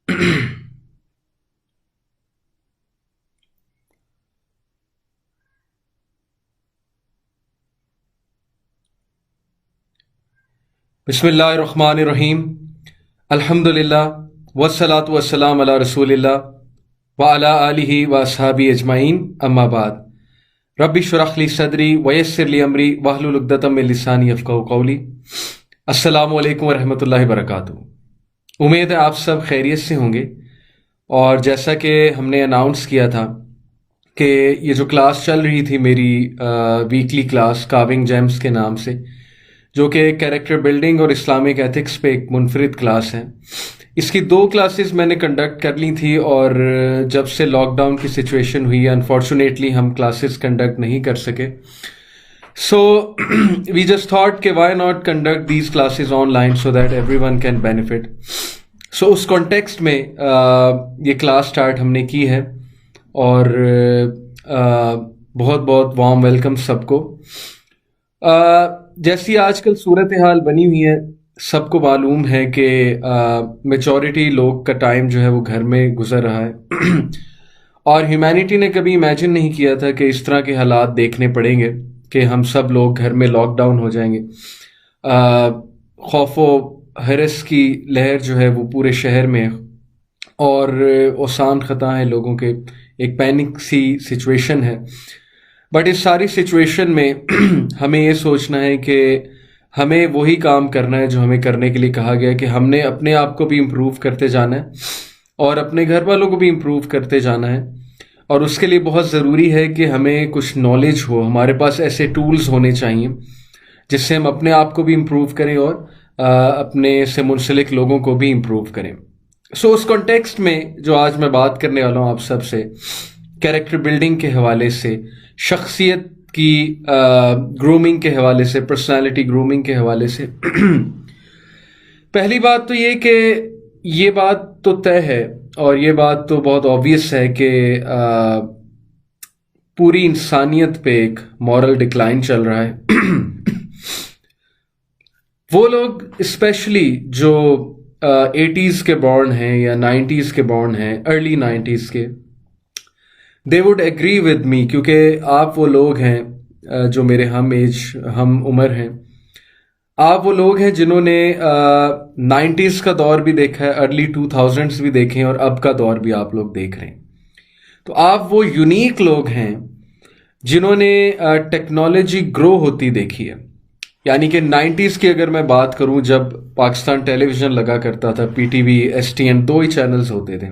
بسم اللہ الرحمن الرحیم. الحمد للہ والصلاة والسلام علی رسول اللہ وعلی آلہ واصحابہ اجمعین. اما بعد. رب اشرح لی صدری ویسر لی امری واحلل عقدۃ من لسانی یفقہوا قولی. السلام علیکم ورحمۃ اللہ وبرکاتہ. امید ہے آپ سب خیریت سے ہوں گے. اور جیسا کہ ہم نے اناؤنس کیا تھا کہ یہ جو کلاس چل رہی تھی میری ویکلی کلاس کاونگ جیمز کے نام سے، جو کہ کیریکٹر بلڈنگ اور اسلامک ایتھکس پہ ایک منفرد کلاس ہے، اس کی 2 کلاسز میں نے کنڈکٹ کر لی تھی. اور جب سے لاک ڈاؤن کی سچویشن ہوئی، انفارچونیٹلی ہم کلاسز کنڈکٹ نہیں کر سکے. سو وی جسٹ تھاٹ کہ why not conduct these classes online so that everyone can benefit. So اس کانٹیکسٹ میں یہ کلاس سٹارٹ ہم نے کی ہے. اور بہت بہت وارم ویلکم سب کو. جیسی آج کل صورتحال بنی ہوئی ہے، سب کو معلوم ہے کہ میجورٹی لوگ کا ٹائم جو ہے وہ گھر میں گزر رہا ہے. اور ہیومینٹی نے کبھی امیجن نہیں کیا تھا کہ اس طرح کے حالات دیکھنے پڑیں گے کہ ہم سب لوگ گھر میں لاک ڈاؤن ہو جائیں گے. خوف و ہرس کی لہر جو ہے وہ پورے شہر میں، اور اوسان خطا ہے لوگوں کے، ایک پینک سی سچویشن ہے. بٹ اس ساری سچویشن میں ہمیں یہ سوچنا ہے کہ ہمیں وہی کام کرنا ہے جو ہمیں کرنے کے لیے کہا گیا ہے، کہ ہم نے اپنے آپ کو بھی امپروو کرتے جانا ہے اور اپنے گھر والوں کو بھی امپروو کرتے جانا ہے. اور اس کے لیے بہت ضروری ہے کہ ہمیں کچھ نالج ہو، ہمارے پاس ایسے ٹولز ہونے چاہیے جس سے ہم اپنے آپ کو بھی امپروو کریں اور اپنے سے منسلک لوگوں کو بھی امپروو کریں. سو اس کانٹیکسٹ میں جو آج میں بات کرنے والا ہوں آپ سب سے، کیریکٹر بلڈنگ کے حوالے سے، شخصیت کی گرومنگ کے حوالے سے، پرسنالٹی گرومنگ کے حوالے سے. پہلی بات تو یہ کہ یہ بات تو طے ہے اور یہ بات تو بہت آبویس ہے کہ پوری انسانیت پہ ایک مورل ڈکلائن چل رہا ہے. وہ لوگ اسپیشلی جو 80s کے بورن ہیں یا 90s کے بورن ہیں، ارلی 90s کے، they would agree with me، کیونکہ آپ وہ لوگ ہیں جو میرے ہم عمر ہیں. آپ وہ لوگ ہیں جنہوں نے 90s کا دور بھی دیکھا ہے، ارلی 2000s بھی دیکھے ہیں، اور اب کا دور بھی آپ لوگ دیکھ رہے ہیں. تو آپ وہ یونیک لوگ ہیں جنہوں نے ٹیکنالوجی گرو ہوتی دیکھی ہے. یعنی کہ 90s کی اگر میں بات کروں، جب پاکستان ٹیلی ویژن لگا کرتا تھا، پی ٹی وی، STN، 2 ہی چینلز ہوتے تھے.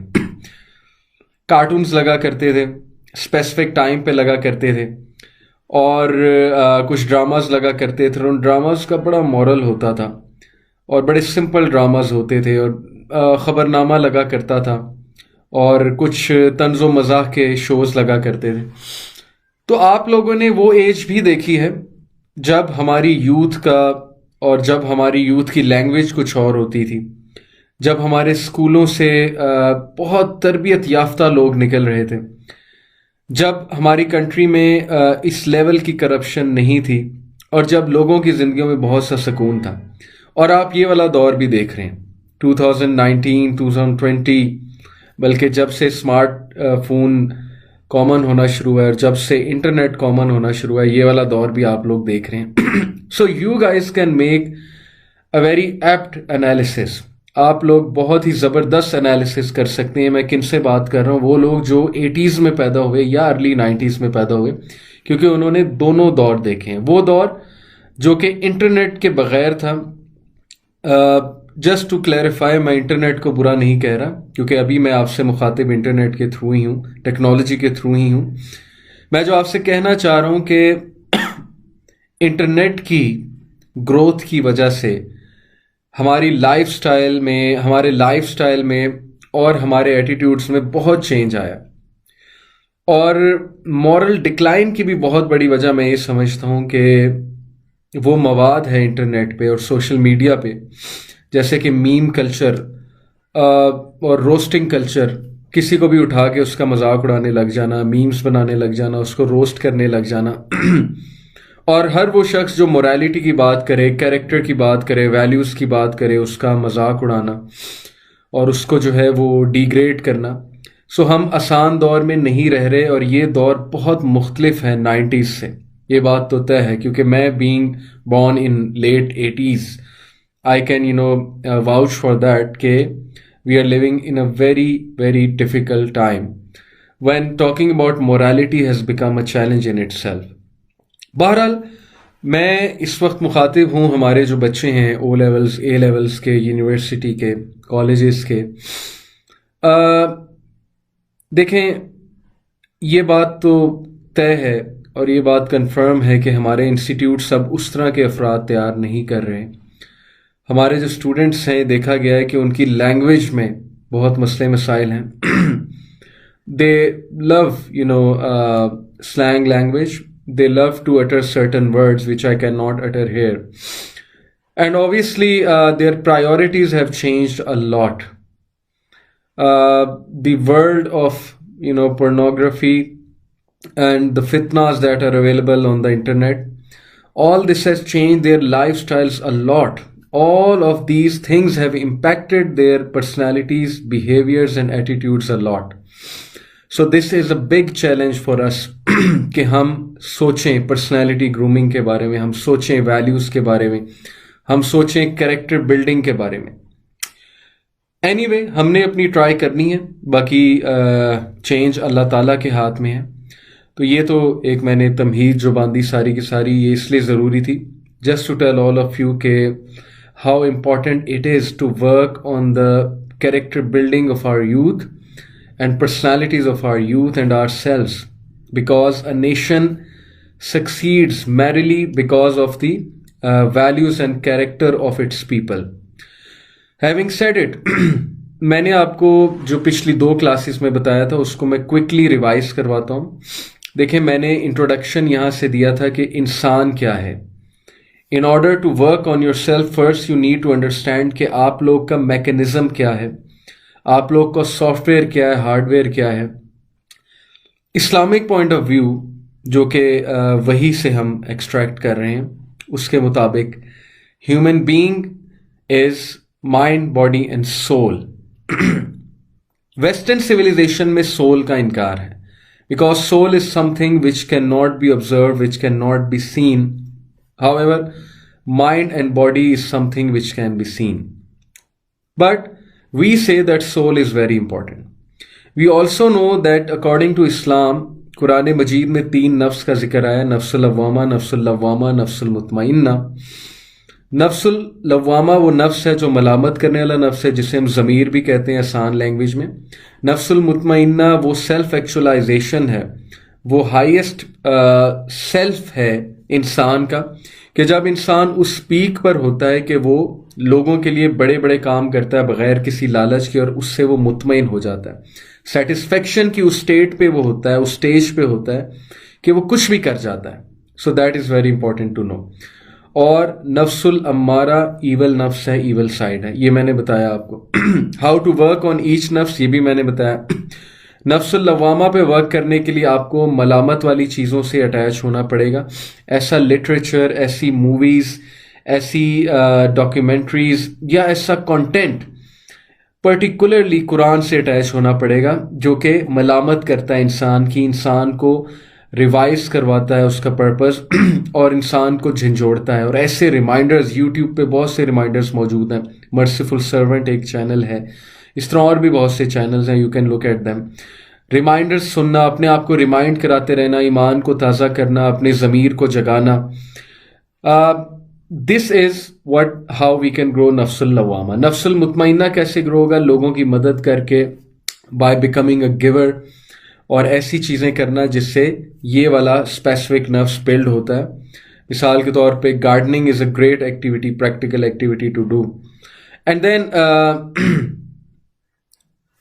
کارٹونز لگا کرتے تھے، اسپیسیفک ٹائم پہ لگا کرتے تھے، اور کچھ ڈراماز لگا کرتے تھے. ان ڈراماز کا بڑا مورل ہوتا تھا اور بڑے سمپل ڈراماز ہوتے تھے. اور خبرنامہ لگا کرتا تھا اور کچھ طنز و مزاح کے شوز لگا کرتے تھے. تو آپ لوگوں نے وہ ایج بھی دیکھی ہے جب ہماری یوتھ کا، اور جب ہماری یوتھ کی لینگویج کچھ اور ہوتی تھی، جب ہمارے اسکولوں سے بہت تربیت یافتہ لوگ نکل رہے تھے، جب ہماری کنٹری میں اس لیول کی کرپشن نہیں تھی، اور جب لوگوں کی زندگیوں میں بہت سا سکون تھا. اور آپ یہ والا دور بھی دیکھ رہے ہیں 2019 2020، بلکہ جب سے اسمارٹ فون کامن ہونا شروع ہے اور جب سے انٹرنیٹ کامن ہونا شروع ہے، یہ والا دور بھی آپ لوگ دیکھ رہے ہیں. So you guys can make a very apt analysis. آپ لوگ بہت ہی زبردست انالیسس کر سکتے ہیں. میں کن سے بات کر رہا ہوں؟ وہ لوگ جو 80s میں پیدا ہوئے یا ارلی 90s میں پیدا ہوئے، کیونکہ انہوں نے دونوں دور دیکھے ہیں. وہ دور جو کہ انٹرنیٹ کے بغیر تھا. جسٹ ٹو کلیریفائی، میں انٹرنیٹ کو برا نہیں کہہ رہا، کیونکہ ابھی میں آپ سے مخاطب انٹرنیٹ کے تھرو ہی ہوں، ٹیکنالوجی کے تھرو ہی ہوں. میں جو آپ سے کہنا چاہ رہا ہوں کہ انٹرنیٹ کی گروتھ کی وجہ سے ہماری لائف سٹائل میں اور ہمارے ایٹیٹیوڈز میں بہت چینج آیا. اور مورل ڈکلائن کی بھی بہت بڑی وجہ میں یہ سمجھتا ہوں کہ وہ مواد ہے انٹرنیٹ پہ اور سوشل میڈیا پہ، جیسے کہ میم کلچر اور روسٹنگ کلچر. کسی کو بھی اٹھا کے اس کا مذاق اڑانے لگ جانا، میمز بنانے لگ جانا، اس کو روسٹ کرنے لگ جانا. اور ہر وہ شخص جو موریلٹی کی بات کرے، کیریکٹر کی بات کرے، ویلیوز کی بات کرے، اس کا مذاق اڑانا. اور اس کو جو ہے وہ ڈیگریڈ کرنا. سو ہم آسان دور میں نہیں رہ رہے، اور یہ دور بہت مختلف ہے 90s سے. یہ بات تو طے ہے، کیونکہ میں being born in late 80s I can vouch for that کہ we are living in a very very difficult time when talking about morality has become a challenge in itself. بہرحال میں اس وقت مخاطب ہوں ہمارے جو بچے ہیں او لیولز اے لیولز کے، یونیورسٹی کے، کالجز کے. دیکھیں، یہ بات تو طے ہے اور یہ بات کنفرم ہے کہ ہمارے انسٹیٹیوٹ سب اس طرح کے افراد تیار نہیں کر رہے. ہمارے جو اسٹوڈنٹس ہیں، دیکھا گیا ہے کہ ان کی لینگویج میں بہت مسئلے مسائل ہیں. They love, slang language. They love to utter certain words which I cannot utter here. And obviously, their priorities have changed a lot. The world of, pornography and the fitnas that are available on the internet, all this has changed their lifestyles a lot. All of these things have impacted their personalities, behaviors, and attitudes a lot. So this is a big challenge for us کہ ہم سوچیں personality grooming کے بارے میں، ہم سوچیں values کے بارے میں، ہم سوچیں کریکٹر بلڈنگ کے بارے میں. اینی وے، ہم نے اپنی ٹرائی کرنی ہے، باقی چینج اللہ تعالیٰ کے ہاتھ میں ہے. تو یہ تو ایک میں نے تمہید جو باندھی ساری کی ساری، یہ اس لیے ضروری تھی just to tell all of you کہ how important it is to work on the character building of our youth and personalities of our youth and ourselves, because a nation succeeds merely because of the values and character of its people. Having said it, میں نے آپ کو جو پچھلی 2 classes میں بتایا تھا اس کو میں کوئکلی ریوائز کرواتا ہوں. دیکھیں، میں نے انٹروڈکشن یہاں سے دیا تھا کہ انسان کیا ہے. In order to work on yourself first you need to understand کہ آپ لوگ کا میکینزم کیا ہے، آپ لوگ کا سافٹ ویئر کیا ہے، ہارڈ ویئر کیا ہے. اسلامک پوائنٹ آف ویو جو کہ وہی سے ہم ایکسٹریکٹ کر رہے ہیں، اس کے مطابق human being is mind, body and soul. Western civilisation میں سول کا انکار ہے، because soul is something which can not be observe, which can not be seen. However mind and body is something which can be seen. But we say that soul is very important. We also know that according to Islam, قرآن مجید میں 3 نفس کا ذکر آیا، نفس اللوامہ، نفس اللوامہ، نفس المطمئنہ. نفس اللوامہ وہ نفس ہے جو ملامت کرنے والا نفس ہے، جسے ہم ضمیر بھی کہتے ہیں آسان لینگویج میں. نفس المطمئنہ وہ سیلف ایکچولائزیشن ہے، وہ ہائیسٹ سیلف ہے انسان کا، کہ جب انسان اس پیک پر ہوتا ہے کہ وہ لوگوں کے لیے بڑے بڑے کام کرتا ہے بغیر کسی لالچ کے، اور اس سے وہ مطمئن ہو جاتا ہے. سیٹسفیکشن کی اس اسٹیٹ پہ وہ ہوتا ہے، اس اسٹیج پہ ہوتا ہے کہ وہ کچھ بھی کر جاتا ہے. So that is very important to know. اور نفس الامارہ ایول نفس ہے، ایول سائڈ ہے، یہ میں نے بتایا آپ کو. How to work on each نفس، یہ بھی میں نے بتایا. نفس اللوامہ پہ ورک کرنے کے لیے آپ کو ملامت والی چیزوں سے اٹیچ ہونا پڑے گا. ایسا لٹریچر، ایسی موویز، ایسی ڈاکیومنٹریز یا ایسا کنٹینٹ پرٹیکولرلی قرآن سے اٹیچ ہونا پڑے گا جو کہ ملامت کرتا ہے انسان کی، انسان کو ریوائز کرواتا ہے اس کا پرپز اور انسان کو جھنجھوڑتا ہے. اور ایسے ریمائنڈرز یوٹیوب پہ بہت سے ریمائنڈرز موجود ہیں. مرسیفل سرونٹ ایک چینل ہے، اس طرح اور بھی بہت سے چینلز ہیں، you can look at them. Reminders سننا، اپنے آپ کو ریمائنڈ کراتے رہنا، ایمان کو تازہ کرنا، اپنے ضمیر کو جگانا. This is what how we can grow نفس اللوامہ. نفس المطمئنہ کیسے گرو ہوگا؟ لوگوں کی مدد کر کے، بائی بیکمنگ اے گیور، اور ایسی چیزیں کرنا جس سے یہ والا اسپیسیفک نفس بلڈ ہوتا ہے. مثال کے طور پہ gardening is a great activity, practical activity to do. And then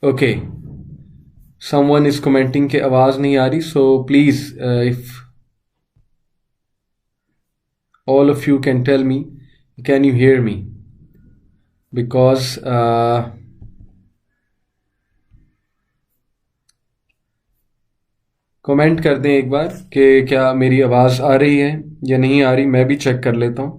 okay, someone is commenting کہ آواز نہیں آ رہی، so please if all of you can tell me, can you hear me? Because comment کر دیں ایک بار کہ کیا میری آواز آ رہی ہے یا نہیں آ رہی، میں بھی چیک کر لیتا ہوں.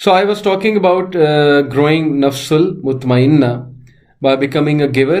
So I was talking about growing nafsul mutmainna by becoming a giver,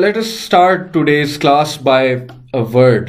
let us start today's class by a word.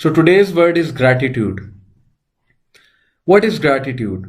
So today's word is gratitude. What is gratitude?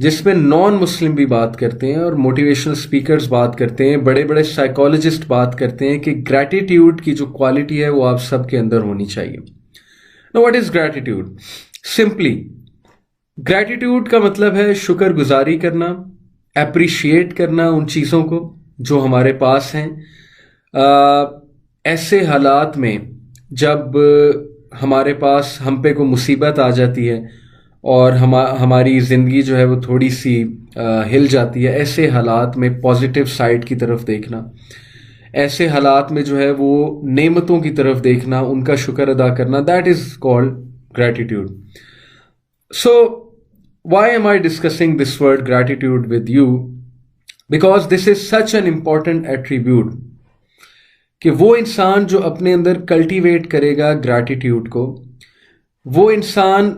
جس میں نان مسلم بھی بات کرتے ہیں اور موٹیویشنل اسپیکرز بات کرتے ہیں, بڑے بڑے سائیکالوجسٹ بات کرتے ہیں کہ گریٹیٹیوڈ کی جو کوالٹی ہے وہ آپ سب کے اندر ہونی چاہیے. Now what is gratitude? Simply, gratitude کا مطلب ہے شکر گزاری کرنا, اپریشیٹ کرنا ان چیزوں کو جو ہمارے پاس ہیں. ایسے حالات میں جب ہمارے پاس ہم پہ کوئی مصیبت آ جاتی ہے اور ہماری زندگی جو ہے وہ تھوڑی سی ہل جاتی ہے, ایسے حالات میں پازیٹیو سائڈ کی طرف دیکھنا, ایسے حالات میں جو ہے وہ نعمتوں کی طرف دیکھنا, ان کا شکر ادا کرنا, that is called gratitude. So why am I discussing this word gratitude with you? Because this is such an important attribute کہ وہ انسان جو اپنے اندر کلٹیویٹ کرے گا گریٹیٹیوڈ کو, وہ انسان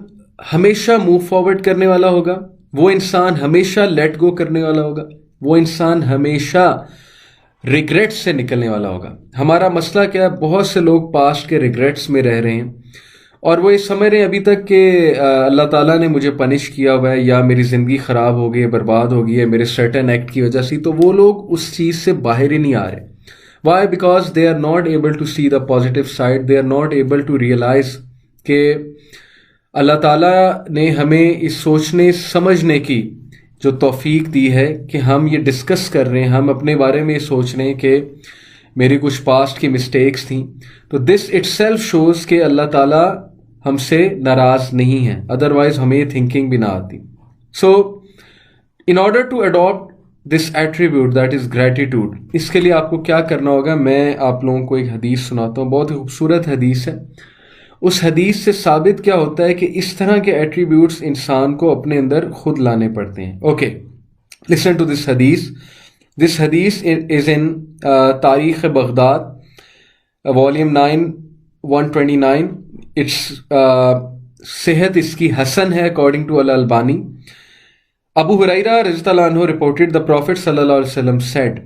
ہمیشہ موو فارورڈ کرنے والا ہوگا, وہ انسان ہمیشہ لیٹ گو کرنے والا ہوگا, وہ انسان ہمیشہ ریگریٹ سے نکلنے والا ہوگا. ہمارا مسئلہ کیا ہے, بہت سے لوگ پاسٹ کے ریگریٹس میں رہ رہے ہیں اور وہ یہ سمجھ رہے ہیں ابھی تک کہ اللہ تعالیٰ نے مجھے پنش کیا ہوا ہے یا میری زندگی خراب ہو گئی ہے, برباد ہو گئی ہے میرے سرٹن ایکٹ کی وجہ سے. تو وہ لوگ اس چیز سے باہر ہی نہیں آ رہے. Why? Because they are not able to see the positive side, they are not able to realise کہ اللہ تعالیٰ نے ہمیں اس سوچنے سمجھنے کی جو توفیق دی ہے کہ ہم یہ ڈسکس کر رہے ہیں, ہم اپنے بارے میں یہ سوچ رہے ہیں کہ میری کچھ پاسٹ کی مسٹیکس تھیں. تو دس اٹ سیلف شوز کہ اللہ تعالیٰ ہم سے ناراض نہیں ہے, ادروائز ہمیں یہ تھنکنگ بھی نہ آتی. So in order to adapt this attribute that is gratitude, اس کے لیے آپ کو کیا کرنا ہوگا, میں آپ لوگوں کو ایک حدیث سناتا ہوں, بہت ہی خوبصورت حدیث ہے. اس حدیث سے ثابت کیا ہوتا ہے کہ اس طرح کے ایٹریبیوٹس انسان کو اپنے اندر خود لانے پڑتے ہیں. اوکے, لسن ٹو دس حدیث. دس حدیث از ان تاریخ بغداد والیوم 9 129. اٹس صحت اس کی حسن ہے اکارڈنگ ٹو الالبانی. ابو ہریرہ رضی اللہ عنہ reported the Prophet صلی اللہ علیہ وسلم said,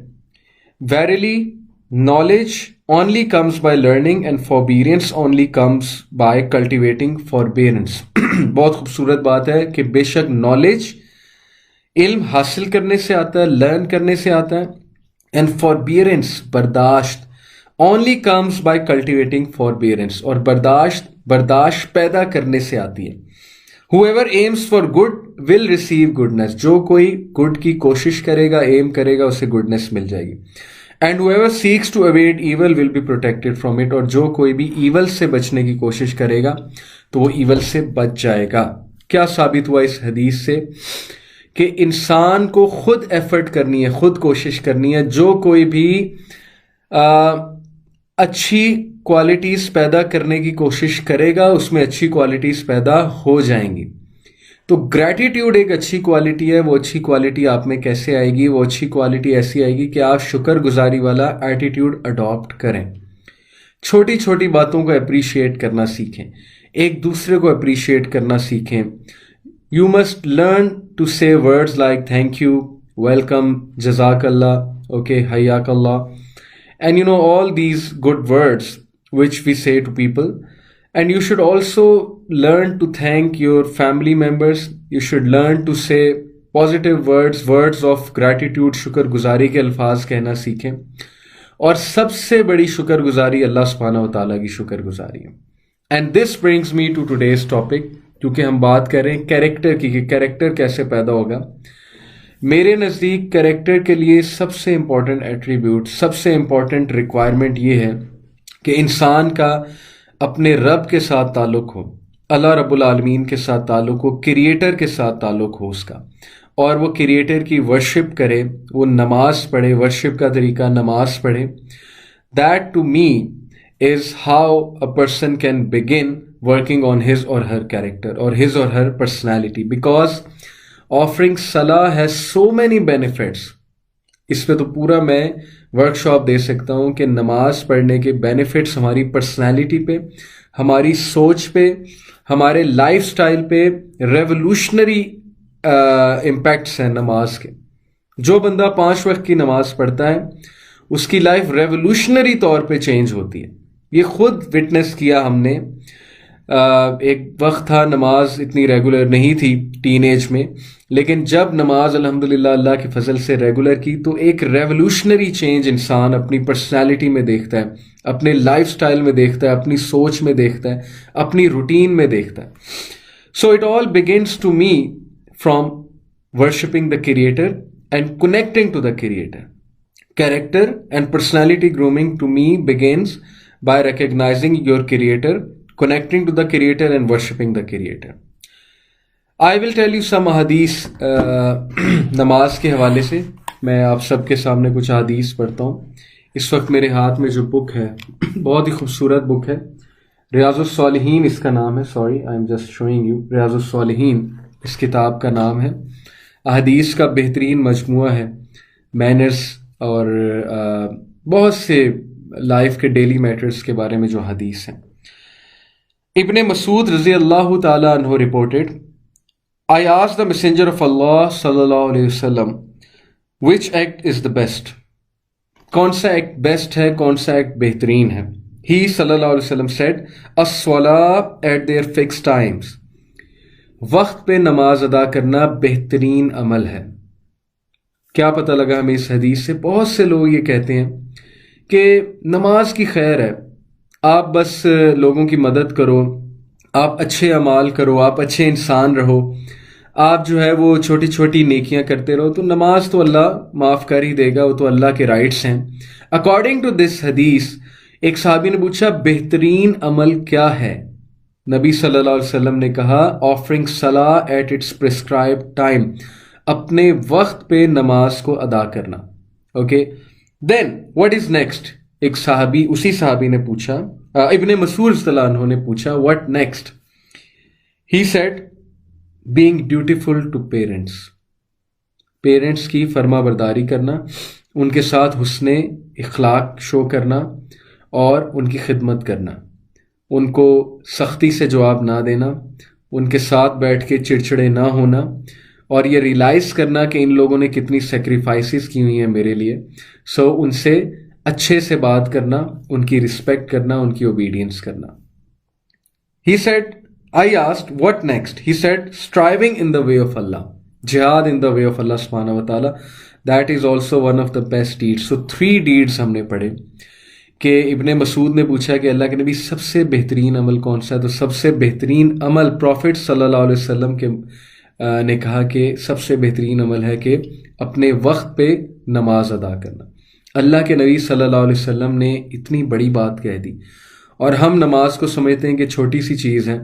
verily knowledge only comes by learning and forbearance only comes by cultivating forbearance. بہت خوبصورت بات ہے کہ بے شک نالج علم حاصل کرنے سے آتا ہے, لرن کرنے سے آتا ہے, and forbearance برداشت only comes by cultivating forbearance, اور برداشت پیدا کرنے سے آتی ہے. Whoever aims for good will receive goodness. جو کوئی گڈ کی کوشش کرے گا, ایم کرے گا, اسے گڈنس مل جائے گی. And whoever seeks to evade evil will be protected from it. اور جو کوئی بھی ایول سے بچنے کی کوشش کرے گا تو وہ ایول سے بچ جائے گا. کیا ثابت ہوا اس حدیث سے؟ کہ انسان کو خود ایفرٹ کرنی ہے, خود کوشش کرنی ہے. جو کوئی بھی اچھی کوالٹیز پیدا کرنے کی کوشش کرے گا اس میں اچھی کوالٹیز پیدا ہو جائیں گی. تو گریٹیٹیوڈ ایک اچھی کوالٹی ہے. وہ اچھی کوالٹی آپ میں کیسے آئے گی؟ وہ اچھی کوالٹی ایسی آئے گی کہ آپ شکر گزاری والا ایٹیٹیوڈ اڈاپٹ کریں, چھوٹی چھوٹی باتوں کو اپریشیٹ کرنا سیکھیں, ایک دوسرے کو اپریشیٹ کرنا سیکھیں. You must learn to say words like thank you, welcome, جزاک اللہ, اوکے, حیاک اللہ, and you know all these good words which we say to people. And you should also learn to thank your family members. You should learn to say positive words of gratitude. شکر گزاری کے الفاظ کہنا سیکھیں. اور سب سے بڑی شکر گزاری اللہ سبحانہ و تعالیٰ کی شکر گزاری ہے. And this brings me to today's topic, کیونکہ ہم بات کر رہے ہیں کیریکٹر کی, کہ کیریکٹر کیسے پیدا ہوگا. میرے نزدیک کریکٹر کے لیے سب سے امپورٹنٹ ایٹریبیوٹ, سب سے امپورٹنٹ ریکوائرمنٹ یہ ہے کہ انسان کا اپنے رب کے ساتھ تعلق ہو, اللہ رب العالمین کے ساتھ تعلق ہو, کریٹر کے ساتھ تعلق ہو اس کا, اور وہ کریٹر کی ورشپ کرے, وہ نماز پڑھے, ورشپ کا طریقہ نماز پڑھے. That to me is how a person can begin working on his or her character or his or her personality. Because offering salah has so many benefits. اس پہ تو پورا میں ورک شاپ دے سکتا ہوں کہ نماز پڑھنے کے بینیفٹس ہماری پرسنالٹی پہ, ہماری سوچ پہ, ہمارے لائف سٹائل پہ ریولوشنری امپیکٹس ہیں نماز کے. جو بندہ 5 وقت کی نماز پڑھتا ہے اس کی لائف ریولوشنری طور پہ چینج ہوتی ہے. یہ خود وٹنس کیا ہم نے. ایک وقت تھا نماز اتنی ریگولر نہیں تھی ٹین ایج میں، لیکن جب نماز الحمدللہ اللہ کے فضل سے ریگولر کی تو ایک ریولوشنری چینج انسان اپنی پرسنالٹی میں دیکھتا ہے، اپنے لائف سٹائل میں دیکھتا ہے، اپنی سوچ میں دیکھتا ہے، اپنی روٹین میں دیکھتا ہے. So it all begins to me from worshipping the creator and connecting to the creator. Character and personality grooming to me begins by recognizing your creator, connecting to the creator and worshipping the creator. I will tell you some hadith نماز کے حوالے سے. میں آپ سب کے سامنے کچھ حدیث پڑھتا ہوں. اس وقت میرے ہاتھ میں جو بک ہے بہت ہی خوبصورت بک ہے، ریاض الصالحین اس کا نام ہے. Sorry I am just showing you. ریاض الصالحین اس کتاب کا نام ہے. احادیث کا بہترین مجموعہ ہے، مینرز اور بہت سے لائف کے ڈیلی میٹرز کے بارے میں جو حدیث ہیں. ابن مسعود رضی اللہ تعالیٰ عنہ reported, I asked the messenger of Allah صلی اللہ علیہ وسلم which act is the best، کون سا ایکٹ بیسٹ ہے، کون سا ایکٹ بہترین ہے. He صلی اللہ علیہ وسلم said الصلاة at their fixed times، وقت پہ نماز ادا کرنا بہترین عمل ہے. کیا پتہ لگا ہمیں اس حدیث سے؟ بہت سے لوگ یہ کہتے ہیں کہ نماز کی خیر ہے، آپ بس لوگوں کی مدد کرو، آپ اچھے اعمال کرو، آپ اچھے انسان رہو، آپ جو ہے وہ چھوٹی چھوٹی نیکیاں کرتے رہو تو نماز تو اللہ معاف کر ہی دے گا، وہ تو اللہ کے رائٹس ہیں. اکارڈنگ ٹو دس حدیث ایک صحابی نے پوچھا بہترین عمل کیا ہے؟ نبی صلی اللہ علیہ وسلم نے کہا آفرنگ صلاح ایٹ اٹس پرسکرائبڈ ٹائم، اپنے وقت پہ نماز کو ادا کرنا. Okay then what is next? ایک صحابی، اسی صحابی نے پوچھا، ابن مسعود رضی اللہ عنہ نے پوچھا what next? He said being dutiful to parents, parents کی فرما برداری کرنا، ان کے ساتھ حسن اخلاق شو کرنا اور ان کی خدمت کرنا، ان کو سختی سے جواب نہ دینا، ان کے ساتھ بیٹھ کے چڑچڑے نہ ہونا، اور یہ ریلائز کرنا کہ ان لوگوں نے کتنی سیکریفائسز کی ہوئی ہیں میرے لیے. سو ان سے اچھے سے بات کرنا، ان کی رسپیکٹ کرنا، ان کی اوبیڈینس کرنا. He said, I asked, what next? He said, striving in the way of Allah. Jihad in the way of Allah subhanahu wa ta'ala. That is also one of the best deeds. So 3 deeds ہم نے پڑھے کہ ابن مسعود نے پوچھا کہ اللہ کے نبی سب سے بہترین عمل کون سا ہے؟ تو سب سے بہترین عمل پروفٹ صلی اللہ علیہ وسلم کے نے کہا کہ سب سے بہترین عمل ہے کہ اپنے وقت پہ نماز ادا کرنا. اللہ کے نبی صلی اللہ علیہ وسلم نے اتنی بڑی بات کہہ دی، اور ہم نماز کو سمجھتے ہیں کہ چھوٹی سی چیز ہے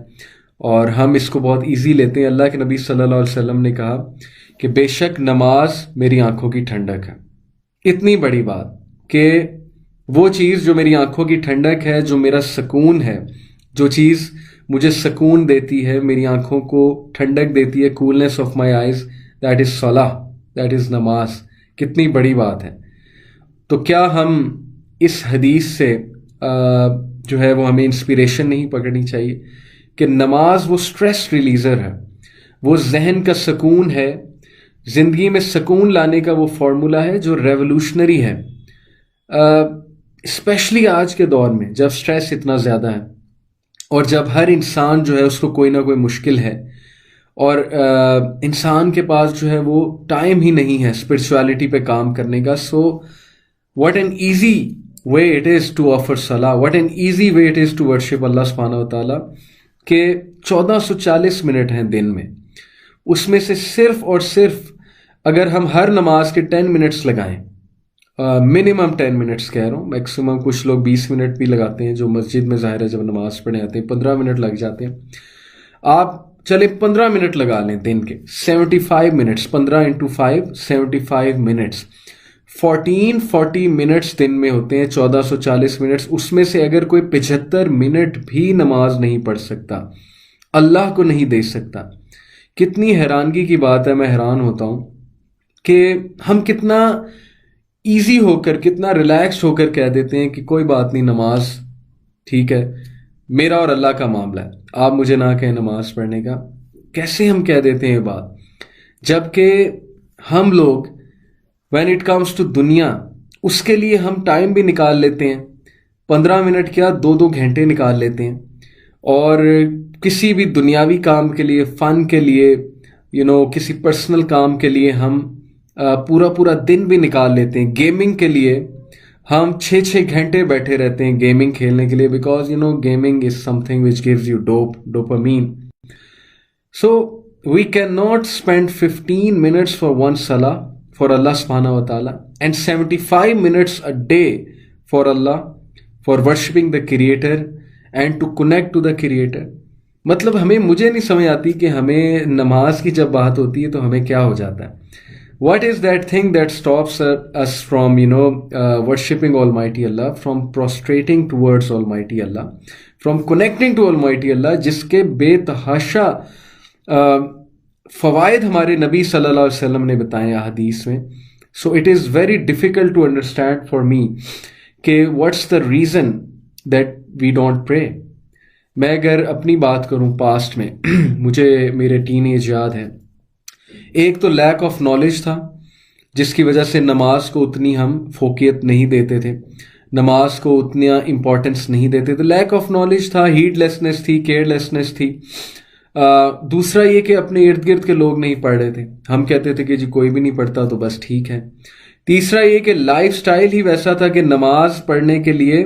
اور ہم اس کو بہت ایزی لیتے ہیں. اللہ کے نبی صلی اللہ علیہ وسلم نے کہا کہ بے شک نماز میری آنکھوں کی ٹھنڈک ہے. اتنی بڑی بات کہ وہ چیز جو میری آنکھوں کی ٹھنڈک ہے، جو میرا سکون ہے، جو چیز مجھے سکون دیتی ہے، میری آنکھوں کو ٹھنڈک دیتی ہے، coolness of my eyes, that is صلاح، دیٹ از نماز. کتنی بڑی بات ہے. تو کیا ہم اس حدیث سے جو ہے وہ ہمیں انسپریشن نہیں پکڑنی چاہیے کہ نماز وہ اسٹریس ریلیزر ہے، وہ ذہن کا سکون ہے، زندگی میں سکون لانے کا وہ فارمولا ہے جو ریولوشنری ہے، اسپیشلی آج کے دور میں جب اسٹریس اتنا زیادہ ہے اور جب ہر انسان جو ہے اس کو کوئی نہ کوئی مشکل ہے اور انسان کے پاس جو ہے وہ ٹائم ہی نہیں ہے اسپرچویلٹی پہ کام کرنے کا. So what an easy way it is to offer salah, what an easy way it is to worship Allah سبحانہ و تعالیٰ کہ 1440 منٹ ہیں دن میں، اس میں سے صرف اور صرف اگر ہم ہر نماز کے 10 منٹس لگائیں، منیمم 10 منٹس کہہ رہا ہوں، میکسیمم کچھ لوگ 20 منٹ بھی لگاتے ہیں جو مسجد میں ظاہر ہے جب نماز پڑھنے آتے ہیں 15 منٹ لگ جاتے ہیں. آپ چلے 15 منٹ لگا لیں دن کے، 75 منٹس، 15 into 5 75 منٹس، 40 منٹس دن میں ہوتے ہیں، 1440 منٹس. اس میں سے اگر کوئی 75 منٹ بھی نماز نہیں پڑھ سکتا، اللہ کو نہیں دے سکتا، کتنی حیرانگی کی بات ہے. میں حیران ہوتا ہوں کہ ہم کتنا ایزی ہو کر، کتنا ریلیکس ہو کر کہہ دیتے ہیں کہ کوئی بات نہیں، نماز ٹھیک ہے، میرا اور اللہ کا معاملہ ہے، آپ مجھے نہ کہیں نماز پڑھنے کا. کیسے ہم کہہ دیتے ہیں یہ بات، جبکہ ہم لوگ وین اٹ کمز ٹو دنیا اس کے لیے ہم ٹائم بھی نکال لیتے ہیں، 15 منٹ کیا 2 گھنٹے نکال لیتے ہیں. اور کسی بھی دنیاوی کام کے لیے، فن کے لیے، کسی پرسنل کام کے لیے ہم پورا دن بھی نکال لیتے ہیں. گیمنگ کے لیے ہم 6 گھنٹے بیٹھے رہتے ہیں گیمنگ کھیلنے کے لیے، because gaming is something which gives you dopamine. So we can not spend 15 minutes for one صلاح فار اللہ سبحانہ و تعالیٰ and 75 minutes a day for اللہ، for worshipping the creator and to connect to the creator. مطلب مجھے نہیں سمجھ آتی کہ ہمیں نماز کی جب بات ہوتی ہے تو ہمیں کیا ہو جاتا ہے. What is that thing that stops us from, worshipping Almighty Allah, from prostrating towards Almighty Allah, from connecting to Almighty Allah, جس کے بے تحاشا فوائد ہمارے نبی صلی اللہ علیہ وسلم نے بتائے ہیں حدیث میں. So it is very difficult to understand for me کہ what's the reason that we don't pray. میں اگر اپنی بات کروں پاسٹ میں مجھے میرے ٹین ایج یاد ہے. ایک تو لیک آف نالج تھا جس کی وجہ سے نماز کو اتنی ہم فوقیت نہیں دیتے تھے، نماز کو اتنا امپورٹنس نہیں دیتے تھے. لیک آف نالج تھا، ہیڈ لیسنس تھی، کیئر لیسنس تھی. دوسرا یہ کہ اپنے ارد گرد کے لوگ نہیں پڑھ رہے تھے، ہم کہتے تھے کہ جی کوئی بھی نہیں پڑھتا تو بس ٹھیک ہے. تیسرا یہ کہ لائف سٹائل ہی ویسا تھا کہ نماز پڑھنے کے لیے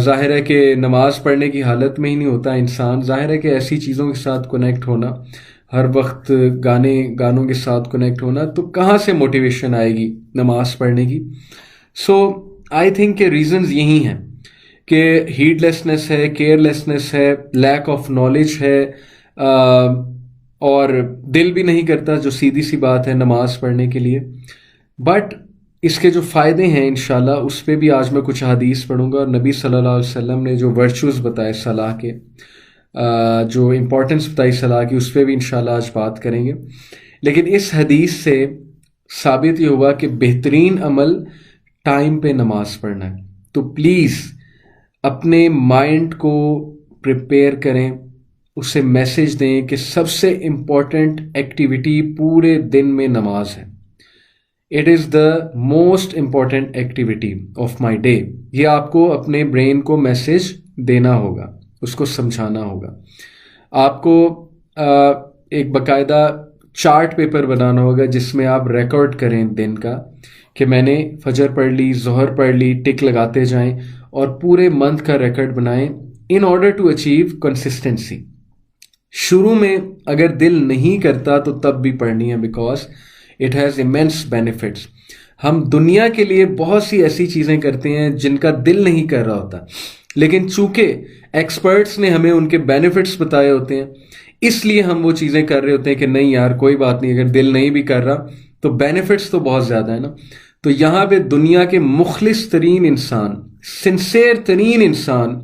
ظاہر ہے کہ نماز پڑھنے کی حالت میں ہی نہیں ہوتا انسان. ظاہر ہے کہ ایسی چیزوں کے ساتھ کنیکٹ ہونا، ہر وقت گانوں کے ساتھ کنیکٹ ہونا، تو کہاں سے موٹیویشن آئے گی نماز پڑھنے کی. سو آئی تھنک کہ ریزنز یہی ہیں کہ ہیڈ لیسنس ہے، کیئر لیسنس ہے، لیک آف نالج ہے، اور دل بھی نہیں کرتا، جو سیدھی سی بات ہے نماز پڑھنے کے لیے. بٹ اس کے جو فائدے ہیں انشاءاللہ اس پہ بھی آج میں کچھ حدیث پڑھوں گا، اور نبی صلی اللہ علیہ وسلم نے جو ورچوز بتائے صلاح کے، جو امپورٹنس بتائی صلاح کی، اس پہ بھی انشاءاللہ آج بات کریں گے. لیکن اس حدیث سے ثابت یہ ہوا کہ بہترین عمل ٹائم پہ نماز پڑھنا ہے. تو پلیز اپنے مائنڈ کو پریپیئر کریں، اسے میسج دیں کہ سب سے امپورٹنٹ ایکٹیویٹی پورے دن میں نماز ہے. It is the most important activity of my day. یہ آپ کو اپنے برین کو میسج دینا ہوگا، اس کو سمجھانا ہوگا. آپ کو ایک باقاعدہ چارٹ پیپر بنانا ہوگا جس میں آپ ریکارڈ کریں دن کا کہ میں نے فجر پڑھ لی، ظہر پڑھ لی، ٹک لگاتے جائیں، اور پورے منتھ کا ریکارڈ بنائیں in order to achieve consistency. شروع میں اگر دل نہیں کرتا تو تب بھی پڑھنی ہے، because it has immense benefits. ہم دنیا کے لیے بہت سی ایسی چیزیں کرتے ہیں جن کا دل نہیں کر رہا ہوتا، لیکن چونکہ ایکسپرٹس نے ہمیں ان کے بینیفٹس بتائے ہوتے ہیں اس لیے ہم وہ چیزیں کر رہے ہوتے ہیں کہ نہیں یار کوئی بات نہیں، اگر دل نہیں بھی کر رہا تو بینیفٹس تو بہت زیادہ ہے نا. تو یہاں پہ دنیا کے مخلص ترین انسان، سنسیئر ترین انسان،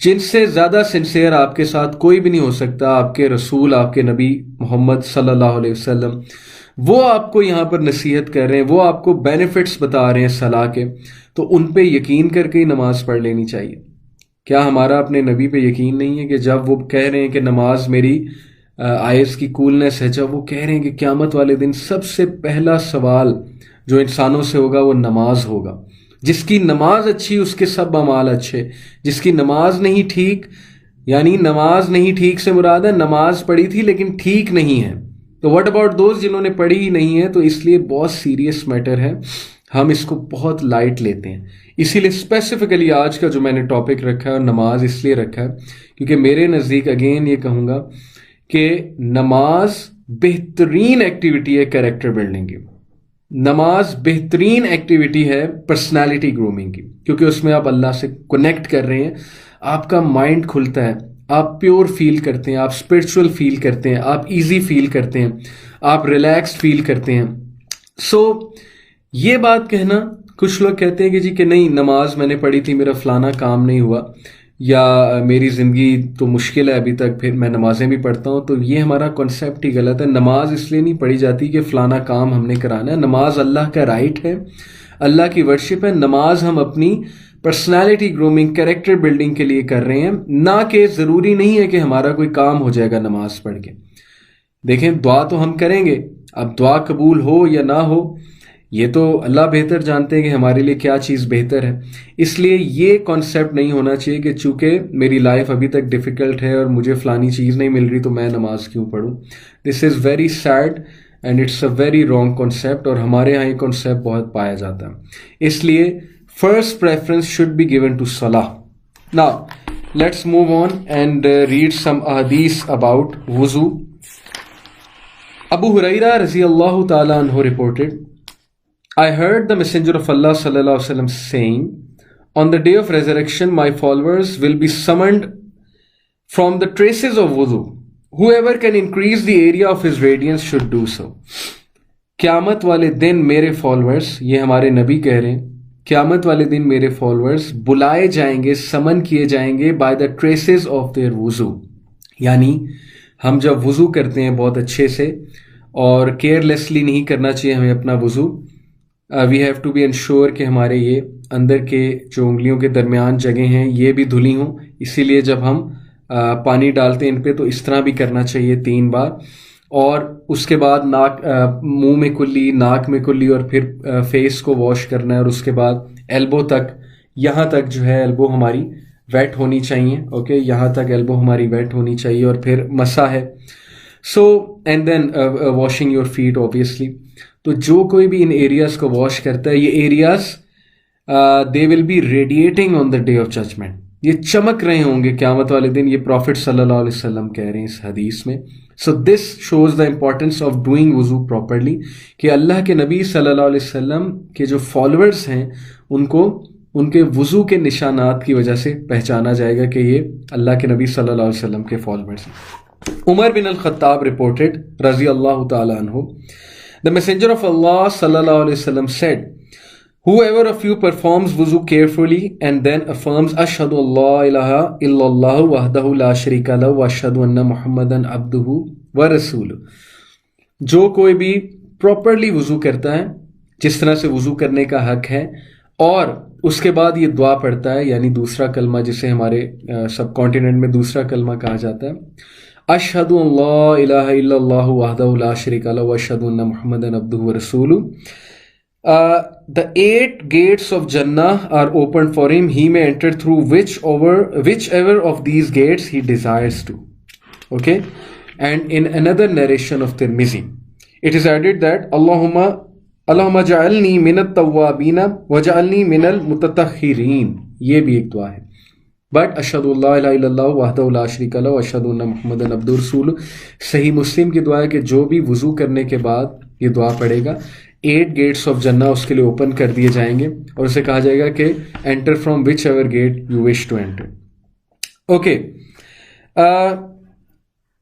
جن سے زیادہ سنسیئر آپ کے ساتھ کوئی بھی نہیں ہو سکتا، آپ کے رسول، آپ کے نبی محمد صلی اللہ علیہ وسلم، وہ آپ کو یہاں پر نصیحت کر رہے ہیں، وہ آپ کو بینیفٹس بتا رہے ہیں صلاح کے. تو ان پہ یقین کر کے ہی نماز پڑھ لینی چاہیے. کیا ہمارا اپنے نبی پہ یقین نہیں ہے کہ جب وہ کہہ رہے ہیں کہ نماز میری آئز کی کولنس ہے، جب وہ کہہ رہے ہیں کہ قیامت والے دن سب سے پہلا سوال جو انسانوں سے ہوگا وہ نماز ہوگا. جس کی نماز اچھی اس کے سب اعمال اچھے، جس کی نماز نہیں ٹھیک، یعنی نماز نہیں ٹھیک سے مراد ہے نماز پڑھی تھی لیکن ٹھیک نہیں ہے. تو واٹ اباؤٹ دوز جنہوں نے پڑھی ہی نہیں ہے؟ تو اس لیے بہت سیریس میٹر ہے، ہم اس کو بہت لائٹ لیتے ہیں. اسی لیے اسپیسیفکلی آج کا جو میں نے ٹاپک رکھا ہے نماز اس لیے رکھا ہے کیونکہ میرے نزدیک اگین یہ کہوں گا کہ نماز بہترین ایکٹیویٹی ہے کریکٹر بلڈنگ کی. نماز بہترین ایکٹیویٹی ہے پرسنالٹی گرومنگ کی، کیونکہ اس میں آپ اللہ سے کنیکٹ کر رہے ہیں، آپ کا مائنڈ کھلتا ہے، آپ پیور فیل کرتے ہیں، آپ اسپرچول فیل کرتے ہیں، آپ ایزی فیل کرتے ہیں، آپ ریلیکسڈ فیل کرتے ہیں. سو یہ بات کہنا، کچھ لوگ کہتے ہیں کہ جی کہ نہیں نماز میں نے پڑھی تھی میرا فلانا کام نہیں ہوا، یا میری زندگی تو مشکل ہے ابھی تک پھر میں نمازیں بھی پڑھتا ہوں. تو یہ ہمارا کنسیپٹ ہی غلط ہے. نماز اس لیے نہیں پڑھی جاتی کہ فلانا کام ہم نے کرانا ہے. نماز اللہ کا رائٹ ہے، اللہ کی ورشپ ہے. نماز ہم اپنی پرسنالٹی گرومنگ، کریکٹر بلڈنگ کے لیے کر رہے ہیں، نہ کہ ضروری نہیں ہے کہ ہمارا کوئی کام ہو جائے گا نماز پڑھ کے. دیکھیں دعا تو ہم کریں گے، اب دعا قبول ہو یا نہ ہو یہ تو اللہ بہتر جانتے ہیں کہ ہمارے لیے کیا چیز بہتر ہے. اس لیے یہ کانسیپٹ نہیں ہونا چاہیے کہ چونکہ میری لائف ابھی تک ڈیفیکلٹ ہے اور مجھے فلانی چیز نہیں مل رہی تو میں نماز کیوں پڑھوں. This is very sad and it's a very wrong concept, اور ہمارے یہاں یہ کانسیپٹ بہت پایا جاتا ہے. اس لیے first preference should be given to salah. Now let's move on and read some ahadith about وضو. ابو ہریرہ رضی اللہ تعالیٰ عنہ reported, I heard the Messenger of Allah sallallahu alaihi wasallam saying, on the day of resurrection my followers will be summoned from the traces of wudu. Whoever can increase the area of his radiance should do so. قیامت والے دن میرے followers, یہ ہمارے نبی کہہ رہے ہیں، قیامت والے دن میرے فالوورز بلائے جائیں گے، سمن کیے جائیں گے by the traces of their wudu. یعنی ہم جب وضو کرتے ہیں بہت اچھے سے اور کیئرلیسلی نہیں کرنا چاہیے ہمیں اپنا وضو. We have to be ensure کہ ہمارے یہ اندر کے جو انگلیوں کے درمیان جگہیں ہیں یہ بھی دھلی ہوں. اسی لیے جب ہم پانی ڈالتے ہیں ان پہ تو اس طرح بھی کرنا چاہیے 3 بار، اور اس کے بعد منہ میں کلی، ناک میں کلی، اور پھر فیس کو واش کرنا ہے، اور اس کے بعد ایلبو تک، یہاں تک جو ہے ایلبو ہماری ویٹ ہونی چاہیے. اوکے، یہاں تک ایلبو ہماری ویٹ ہونی چاہیے، اور پھر مسا ہے. So and then washing your feet obviously. تو جو کوئی بھی ان ایریاز کو واش کرتا ہے، یہ areas they will be radiating on the day of judgment, یہ چمک رہے ہوں گے قیامت والے دن. یہ پروفٹ صلی اللہ علیہ وسلم کہہ رہے ہیں اس حدیث میں. So this shows the importance of doing wudu properly, کہ اللہ کے نبی صلی اللہ علیہ وسلم کے جو فالوورز ہیں ان کو ان کے وضو کے نشانات کی وجہ سے پہچانا جائے گا کہ یہ اللہ کے نبی صلی اللہ علیہ وسلم کے فالوورز ہیں. عمر بن الخطاب reported رضی اللہ تعالیٰ عنہ, the messenger of Allah sallallahu alaihi wasallam said, whoever of you performs wuzu carefully and then affirms ashhadu an la ilaha illallah wahdahu la sharika lahu wa ashhadu anna muhammadan abduhu wa rasuluhu, جو کوئی بھی properly وضو کرتا ہے جس طرح سے وضو کرنے کا حق ہے اور اس کے بعد یہ دعا پڑھتا ہے, یعنی دوسرا کلمہ جسے ہمارے سب کانٹیننٹ میں دوسرا کلمہ کہا جاتا ہے, اشہد ان لا الہ الا اللہ وحدہ لا شریک لہ واشہد ان محمدن عبدہ ورسولہ. The 8 gates of Jannah are opened for him. He may enter through whichever of these gates he desires to. Okay? And in another narration of Tirmizi, it is added that Allahumma ja'alni min at-tawwabin wa ja'alni min al-mutatahhirin. یہ بھی ایک دعا ہے. But اشہد اللہ الہ الا اللہ وحدہ لا شریک لہ واشہد ان محمدن عبدہ ورسولہ. صحیح مسلم کی دعا ہے کہ جو بھی وضو کرنے کے بعد یہ دعا پڑھے گا 8 گیٹس آف جنہ اس کے لیے اوپن کر دیے جائیں گے اور اسے کہا جائے گا کہ enter from whichever gate you wish to enter. Okay,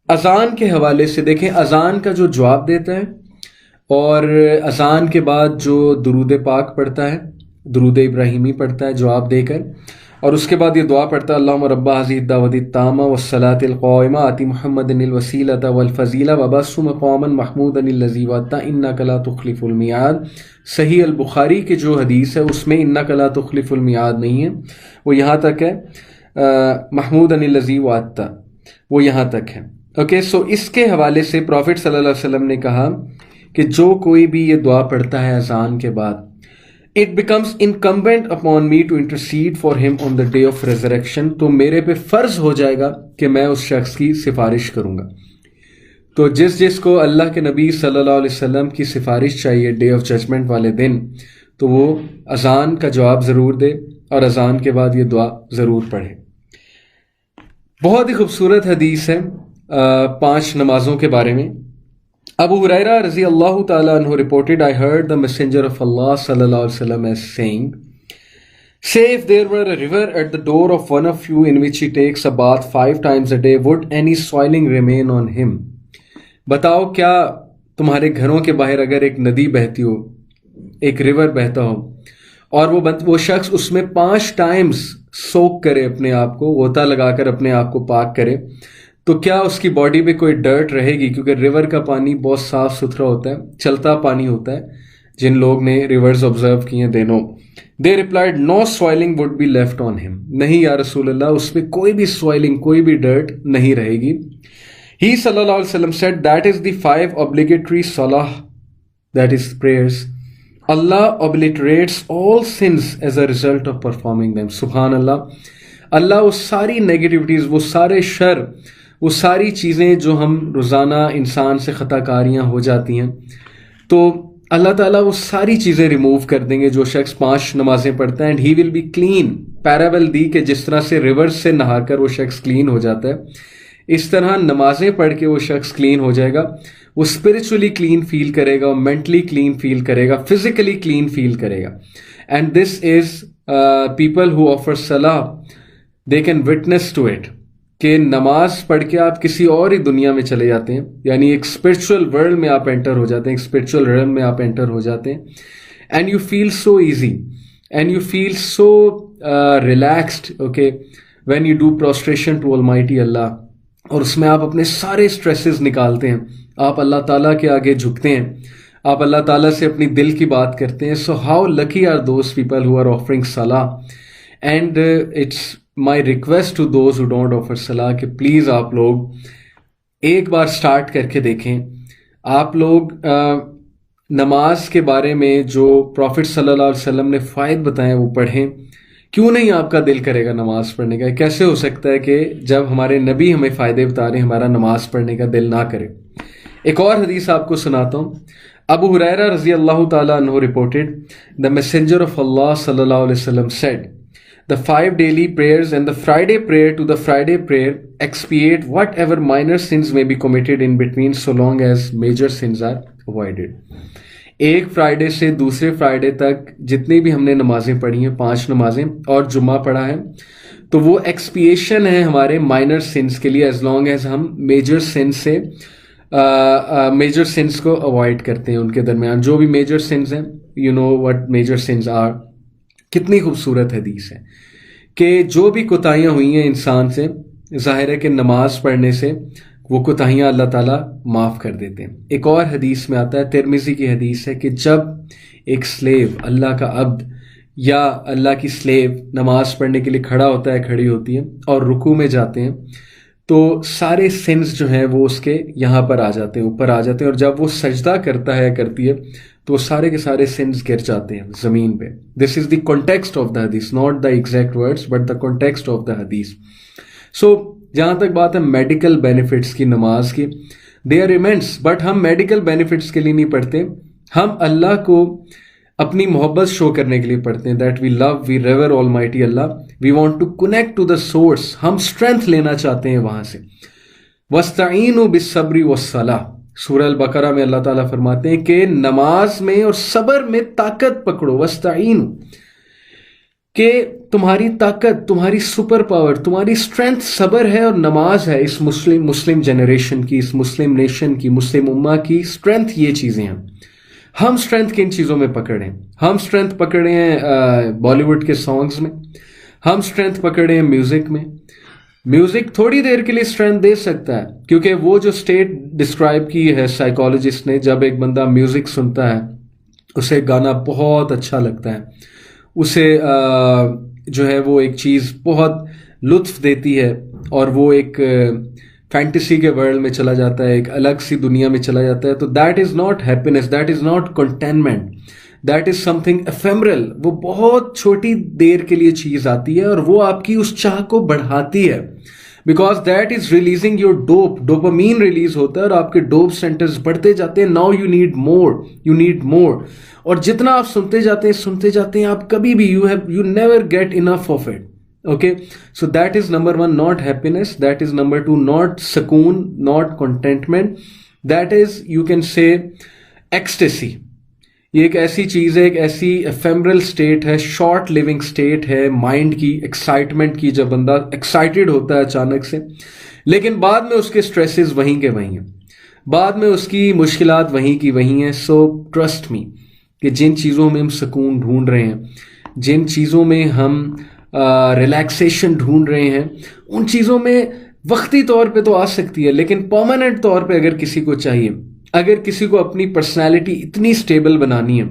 اذان کے حوالے سے دیکھیں, اذان کا جو جواب دیتا ہے اور اذان کے بعد جو درود پاک پڑھتا ہے, درود ابراہیمی پڑھتا ہے جواب دے کر, اور اس کے بعد یہ دعا پڑھتا ہے اللہم رب هذه الدعوة التامة والصلاة القائمة آت محمد الوسیلة والفضیلة وابعثه مقاما محمودا الذی وعدتہ انک لا تخلف الميعاد. صحیح البخاری کے جو حدیث ہے اس میں انک لا تخلف الميعاد نہیں ہے, وہ یہاں تک ہے, محمودا الذی وعدتہ وہ یہاں تک ہے. اوکے, سو اس کے حوالے سے پروفٹ صلی اللہ علیہ وسلم نے کہا کہ جو کوئی بھی یہ دعا پڑھتا ہے اذان کے بعد, it becomes incumbent upon me to intercede for him on the day of resurrection. تو میرے پہ فرض ہو جائے گا کہ میں اس شخص کی سفارش کروں گا. تو جس کو اللہ کے نبی صلی اللہ علیہ وسلم کی سفارش چاہیے ڈے آف ججمنٹ والے دن, تو وہ اذان کا جواب ضرور دے اور اذان کے بعد یہ دعا ضرور پڑھے. بہت ہی خوبصورت حدیث ہے 5 نمازوں کے بارے میں. Abu Huraira رضی اللہ تعالیٰ عنہ reported, I heard the messenger of Allah sallallahu alaihi wasallam as saying, say if there were a river at the door of one of you in which he takes a bath 5 times a day, would any soiling remain on him? بتاؤ کیا تمہارے گھروں کے باہر اگر ایک ندی بہتی ہو, ایک ریور بہتا ہو, اور وہ شخص اس میں 5 ٹائمز سوک کرے اپنے آپ کو, غوطہ لگا کر اپنے آپ کو پاک کرے, تو کیا اس کی باڈی پہ کوئی ڈرٹ رہے گی؟ کیونکہ ریور کا پانی بہت صاف ستھرا ہوتا ہے, چلتا پانی ہوتا ہے. جن لوگ نے ریورز آبزرو کیے ہیں they no. They replied no soiling would be left on him. نہیں یا رسول اللہ, اس پہ کوئی بھی سوائلنگ, کوئی بھی ڈرٹ نہیں رہے گی. ہی صلی اللہ علیہ وسلم said that is the 5 obligatory salah, that is prayers, Allah obliterates all sins as a result of performing them. Subhan Allah. اللہ وہ ساری نیگیٹیوٹیز، وہ سارے شر، وہ ساری چیزیں جو ہم روزانہ انسان سے خطا کاریاں ہو جاتی ہیں، تو اللہ تعالیٰ وہ ساری چیزیں ریموو کر دیں گے جو شخص 5 نمازیں پڑھتا ہے، and he will be clean. Parable دی کہ جس طرح سے ریور سے نہا کر وہ شخص کلین ہو جاتا ہے، اس طرح نمازیں پڑھ کے وہ شخص کلین ہو جائے گا. وہ اسپرچولی کلین فیل کرے گا، وہ مینٹلی کلین فیل کرے گا، فزیکلی کلین فیل کرے گا. And this is people who offer salah, they can witness to it, کہ نماز پڑھ کے آپ کسی اور ہی دنیا میں چلے جاتے ہیں، یعنی ایک اسپرچول ورلڈ میں آپ انٹر ہو جاتے ہیں، ایک اسپرچول ریلم میں آپ انٹر ہو جاتے ہیں. And you feel so easy and you feel so relaxed, okay, when you do prostration to almighty Allah, اور اس میں آپ اپنے سارے اسٹریسز نکالتے ہیں، آپ اللہ تعالیٰ کے آگے جھکتے ہیں، آپ اللہ تعالیٰ سے اپنی دل کی بات کرتے ہیں. So how lucky are those people who are offering صلاح. And it's my request to those who don't offer salah کہ پلیز آپ لوگ ایک بار سٹارٹ کر کے دیکھیں. آپ لوگ نماز کے بارے میں جو پروفٹ صلی اللہ علیہ وسلم نے فوائد بتائے وہ پڑھیں. کیوں نہیں آپ کا دل کرے گا نماز پڑھنے کا؟ کیسے ہو سکتا ہے کہ جب ہمارے نبی ہمیں فائدے بتا رہے ہیں ہمارا نماز پڑھنے کا دل نہ کرے؟ ایک اور حدیث آپ کو سناتا ہوں. ابو ہریرہ رضی اللہ تعالیٰ عنہ reported, the messenger of Allah sallallahu alaihi wasallam said, the 5 daily prayers and the Friday prayer to the Friday prayer expiate whatever minor sins may be committed in between so long as major sins are avoided. ایک Friday سے دوسرے Friday تک جتنی بھی ہم نے نمازیں پڑھی ہیں، 5 نمازیں اور جمعہ پڑھا ہے، تو وہ ایکسپیشن ہے ہمارے مائنر سنس کے لیے، ایز لانگ ایز ہم میجر سنس کو اوائڈ کرتے ہیں. ان کے درمیان جو بھی میجر سنس ہیں، you know what major sins are. کتنی خوبصورت حدیث ہے کہ جو بھی کوتاہیاں ہوئی ہیں انسان سے، ظاہر ہے کہ نماز پڑھنے سے وہ کوتاہیاں اللہ تعالیٰ معاف کر دیتے ہیں. ایک اور حدیث میں آتا ہے، ترمذی کی حدیث ہے، کہ جب ایک سلیو، اللہ کا عبد یا اللہ کی سلیو نماز پڑھنے کے لیے کھڑا ہوتا ہے، کھڑی ہوتی ہے، اور رکوع میں جاتے ہیں، تو سارے سنس جو ہیں وہ اس کے یہاں پر آ جاتے ہیں، اوپر آ جاتے ہیں، اور جب وہ سجدہ کرتا ہے، کرتی ہے، تو وہ سارے کے سارے سنس گر جاتے ہیں زمین پہ. دس از دی کانٹیکسٹ آف دا حدیث، not the exact words but the context of the حدیث. سو جہاں تک بات ہے میڈیکل بینیفٹس کی نماز کی، دے آر ایمنس، بٹ ہم میڈیکل بینیفٹس کے لیے نہیں پڑھتے، ہم اللہ کو اپنی محبت شو کرنے کے لیے پڑھتے ہیں. That we love, we revere almighty اللہ، we want to connect to the source, ہم اسٹرینتھ لینا چاہتے ہیں وہاں سے. وَاسْتَعِینُوا بِالصَّبْرِ وَالصَّلَاةِ، سورہ البقرہ میں اللہ تعالیٰ فرماتے ہیں کہ نماز میں اور صبر میں طاقت پکڑو. وَاسْتَعِینُوا، کہ تمہاری طاقت، تمہاری سپر پاور، تمہاری اسٹرینتھ صبر ہے اور نماز ہے. اس مسلم جنریشن کی، اس مسلم نیشن کی، مسلم امہ کی اسٹرینتھ یہ چیزیں ہیں. ہم اسٹرینتھ کن چیزوں میں پکڑے ہیں؟ ہم اسٹرینتھ پکڑے ہیں بالی ووڈ کے سانگز میں، ہم اسٹرینتھ پکڑے ہیں میوزک میں. میوزک تھوڑی دیر کے لیے اسٹرینتھ دے سکتا ہے، کیونکہ وہ جو اسٹیٹ ڈسکرائب کی ہے سائیکالوجسٹ نے، جب ایک بندہ میوزک سنتا ہے، اسے گانا بہت اچھا لگتا ہے، اسے جو ہے وہ ایک چیز بہت لطف دیتی ہے، اور وہ ایک فینٹیسی کے ورلڈ میں چلا جاتا ہے، ایک الگ سی دنیا میں چلا جاتا ہے. تو that is not happiness, that is not contentment, that is something ephemeral. وہ بہت چھوٹی دیر کے لیے چیز آتی ہے اور وہ آپ کی اس چاہ کو بڑھاتی ہے، because that is releasing your dope. Dopamine release ہوتا ہے اور آپ کے ڈوپ سینٹرز بڑھتے جاتے ہیں. Now you need more, you need more. اور جتنا آپ سنتے جاتے ہیں آپ کبھی بھی you never get enough of it. Okay, so that is number 1, not happiness. That is number 2, not sukoon, not contentment. That is, you can say, ecstasy. یہ ایک ایسی چیز ہے، ایک ایسی ephemeral state ہے، short living state ہے mind کی، ایکسائٹمنٹ کی، جب بندہ ایکسائٹیڈ ہوتا ہے اچانک سے، لیکن بعد میں اس کے stresses وہیں کے وہیں ہیں، بعد میں اس کی مشکلات وہیں کی وہیں ہیں. So trust me کہ جن چیزوں میں ہم سکون ڈھونڈ رہے ہیں، جن چیزوں میں ہم ریلیکسیشن ڈھونڈ رہے ہیں، ان چیزوں میں وقتی طور پہ تو آ سکتی ہے، لیکن پرماننٹ طور پہ اگر کسی کو چاہیے، اگر کسی کو اپنی پرسنالٹی اتنی سٹیبل بنانی ہے،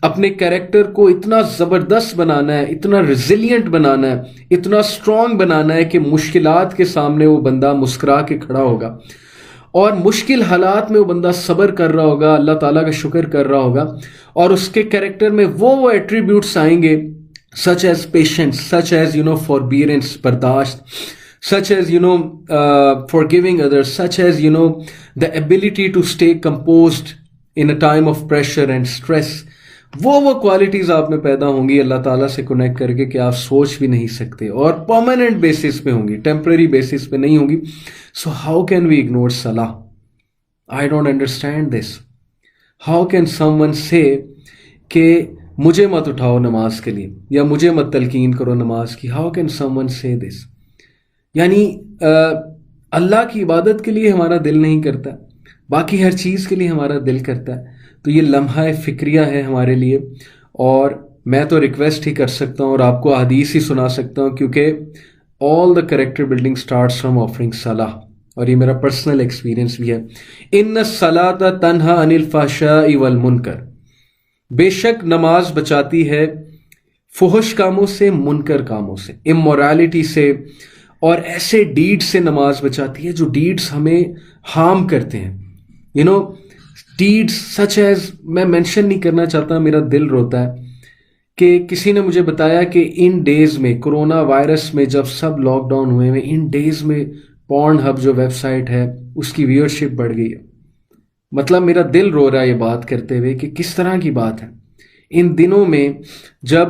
اپنے کیریکٹر کو اتنا زبردست بنانا ہے، اتنا ریزیلینٹ بنانا ہے، اتنا اسٹرانگ بنانا ہے کہ مشکلات کے سامنے وہ بندہ مسکرا کے کھڑا ہوگا اور مشکل حالات میں وہ بندہ صبر کر رہا ہوگا, اللہ تعالیٰ کا شکر کر رہا ہوگا, اور اس کے کریکٹر میں وہ ایٹریبیوٹس آئیں گے such as patience, such as forbearance, برداشت, such as forgiving others, such as the ability to stay composed in a time of pressure and stress. وہ کوالٹیز آپ میں پیدا ہوں گی اللہ تعالیٰ سے کنیکٹ کر کے کہ آپ سوچ بھی نہیں سکتے, اور پرماننٹ بیسس پہ ہوں گی, ٹیمپرری بیسس پہ نہیں ہوں گی. So how can we ignore salah? I don't understand this. How can someone say کہ مجھے مت اٹھاؤ نماز کے لیے, یا مجھے مت تلقین کرو نماز کی؟ ہاؤ کین سم ون سے دس؟ یعنی اللہ کی عبادت کے لیے ہمارا دل نہیں کرتا, باقی ہر چیز کے لیے ہمارا دل کرتا ہے. تو یہ لمحہ فکریہ ہے ہمارے لیے, اور میں تو ریکویسٹ ہی کر سکتا ہوں اور آپ کو حدیث ہی سنا سکتا ہوں, کیونکہ all the character building starts from offering salah, اور یہ میرا پرسنل ایکسپیرینس بھی ہے. ان الصلاۃ تنہی عن الفحشاء والمنکر, بے شک نماز بچاتی ہے فحش کاموں سے, منکر کاموں سے, امورالٹی سے, اور ایسے ڈیڈ سے نماز بچاتی ہے جو ڈیڈز ہمیں ہارم کرتے ہیں. ڈیڈز سچ ایز, میں مینشن نہیں کرنا چاہتا, میرا دل روتا ہے کہ کسی نے مجھے بتایا کہ ان ڈیز میں, کرونا وائرس میں جب سب لاک ڈاؤن ہوئے ہیں, ان ڈیز میں پورن ہب جو ویب سائٹ ہے اس کی ویورشپ بڑھ گئی ہے. مطلب میرا دل رو رہا ہے یہ بات کرتے ہوئے کہ کس طرح کی بات ہے. ان دنوں میں جب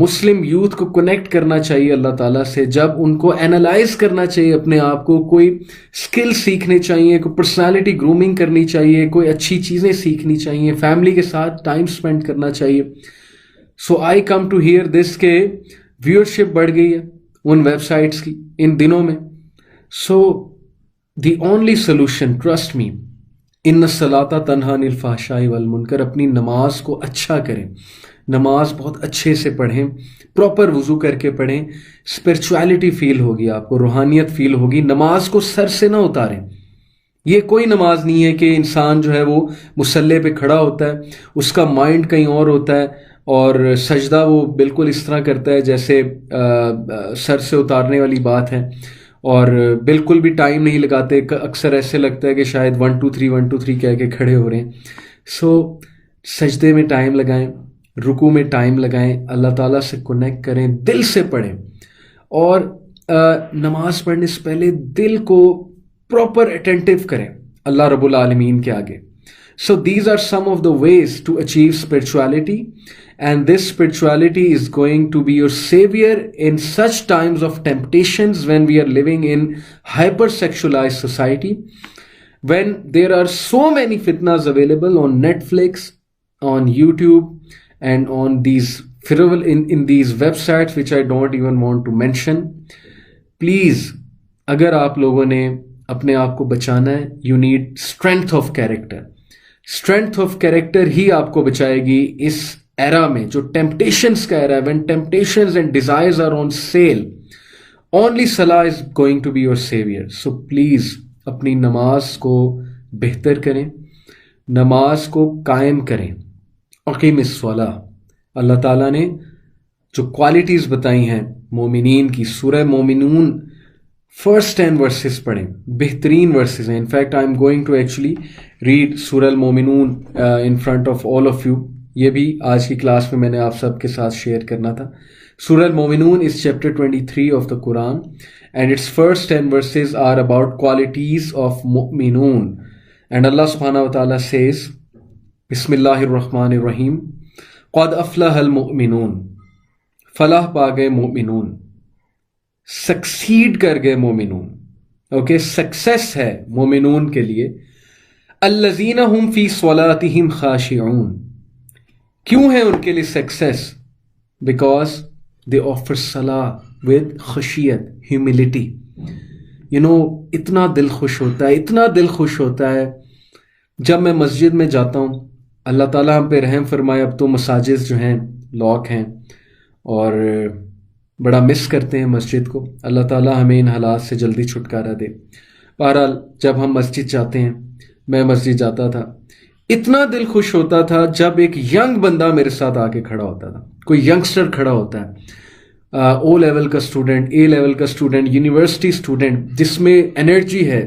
مسلم یوتھ کو کنیکٹ کرنا چاہیے اللہ تعالیٰ سے, جب ان کو اینالائز کرنا چاہیے اپنے آپ کو, کوئی سکل سیکھنے چاہیے, کوئی پرسنالٹی گرومنگ کرنی چاہیے, کوئی اچھی چیزیں سیکھنی چاہیے, فیملی کے ساتھ ٹائم سپینڈ کرنا چاہیے. سو آئی کم ٹو ہیئر دس کہ ویورشپ بڑھ گئی ہے ان ویب سائٹس کی ان دنوں میں. So the only solution, trust me, ان الصلاۃ تنہی عن الفحشاء والمنکر, اپنی نماز کو اچھا کریں, نماز بہت اچھے سے پڑھیں, پراپر وضو کر کے پڑھیں, اسپرچویلٹی فیل ہوگی آپ کو, روحانیت فیل ہوگی. نماز کو سر سے نہ اتاریں. یہ کوئی نماز نہیں ہے کہ انسان جو ہے وہ مصلی پہ کھڑا ہوتا ہے, اس کا مائنڈ کہیں اور ہوتا ہے, اور سجدہ وہ بالکل اس طرح کرتا ہے جیسے سر سے اتارنے والی بات ہے, اور بالکل بھی ٹائم نہیں لگاتے. اکثر ایسے لگتا ہے کہ شاید 1 2 3 1 2 3 کہہ کے کھڑے ہو رہے ہیں. سو سجدے میں ٹائم لگائیں, رکوع میں ٹائم لگائیں, اللہ تعالیٰ سے کنیکٹ کریں, دل سے پڑھیں, اور نماز پڑھنے سے پہلے دل کو پراپر اٹینٹیو کریں اللہ رب العالمین کے آگے. So these are some of the ways to achieve spirituality, and this spirituality is going to be your savior in such times of temptations when we are living in hypersexualized society, when there are so many fitnas available on Netflix, on YouTube, and on these in these websites which I don't even want to mention. Please, اگر آپ لوگوں نے اپنے آپ کو بچانا ہے, you need strength of character. Strength of character ہی آپ کو بچائے گی اس ایرا میں جو ٹیمپٹیشنز کا ایرا ہے. when temptations and desires are on sale, only Salah is going to be your savior. So please اپنی نماز کو بہتر کریں, نماز کو قائم کریں. اقیم الصلاۃ, اللہ تعالیٰ نے جو کوالٹیز بتائی ہیں مومنین کی, سورہ مومنون فرسٹ 10 ورسز پڑھیں, بہترین ورسز ہیں. In fact I am going to actually read سورہ المومنون in front of all of you. یہ بھی آج کی کلاس میں میں نے آپ سب کے ساتھ شیئر کرنا تھا. سورہ المومنون is chapter 23 of the Quran, and it's first 10 verses are about qualities of مؤمنون. اینڈ اللہ سبحانہ و تعالیٰ سیز, بسم اللہ الرحمن الرحیم, قد افلح المؤمنون, فلاح پا گئے مومنون, سکسیڈ کر گئے مومنون. اوکے, سکسیس ہے مومنون کے لیے. الذین هم فی صلاتہم خاشعون, کیوں ہے ان کے لیے سکسیس؟ بیکاز دے آفر صلاح ود خشیت, ہیوملٹی. اتنا دل خوش ہوتا ہے, اتنا دل خوش ہوتا ہے جب میں مسجد میں جاتا ہوں. اللہ تعالیٰ ہم پہ رحم فرمائے, اب تو مساجد جو ہیں لاک ہیں, اور بڑا مس کرتے ہیں مسجد کو. اللہ تعالیٰ ہمیں ان حالات سے جلدی چھٹکارا دے. بہرحال جب ہم مسجد جاتے ہیں, میں مسجد جاتا تھا, اتنا دل خوش ہوتا تھا جب ایک ینگ بندہ میرے ساتھ آ کے کھڑا ہوتا تھا. کوئی ینگسٹر کھڑا ہوتا ہے, او لیول کا اسٹوڈنٹ, اے لیول کا اسٹوڈنٹ, یونیورسٹی اسٹوڈنٹ, جس میں انرجی ہے,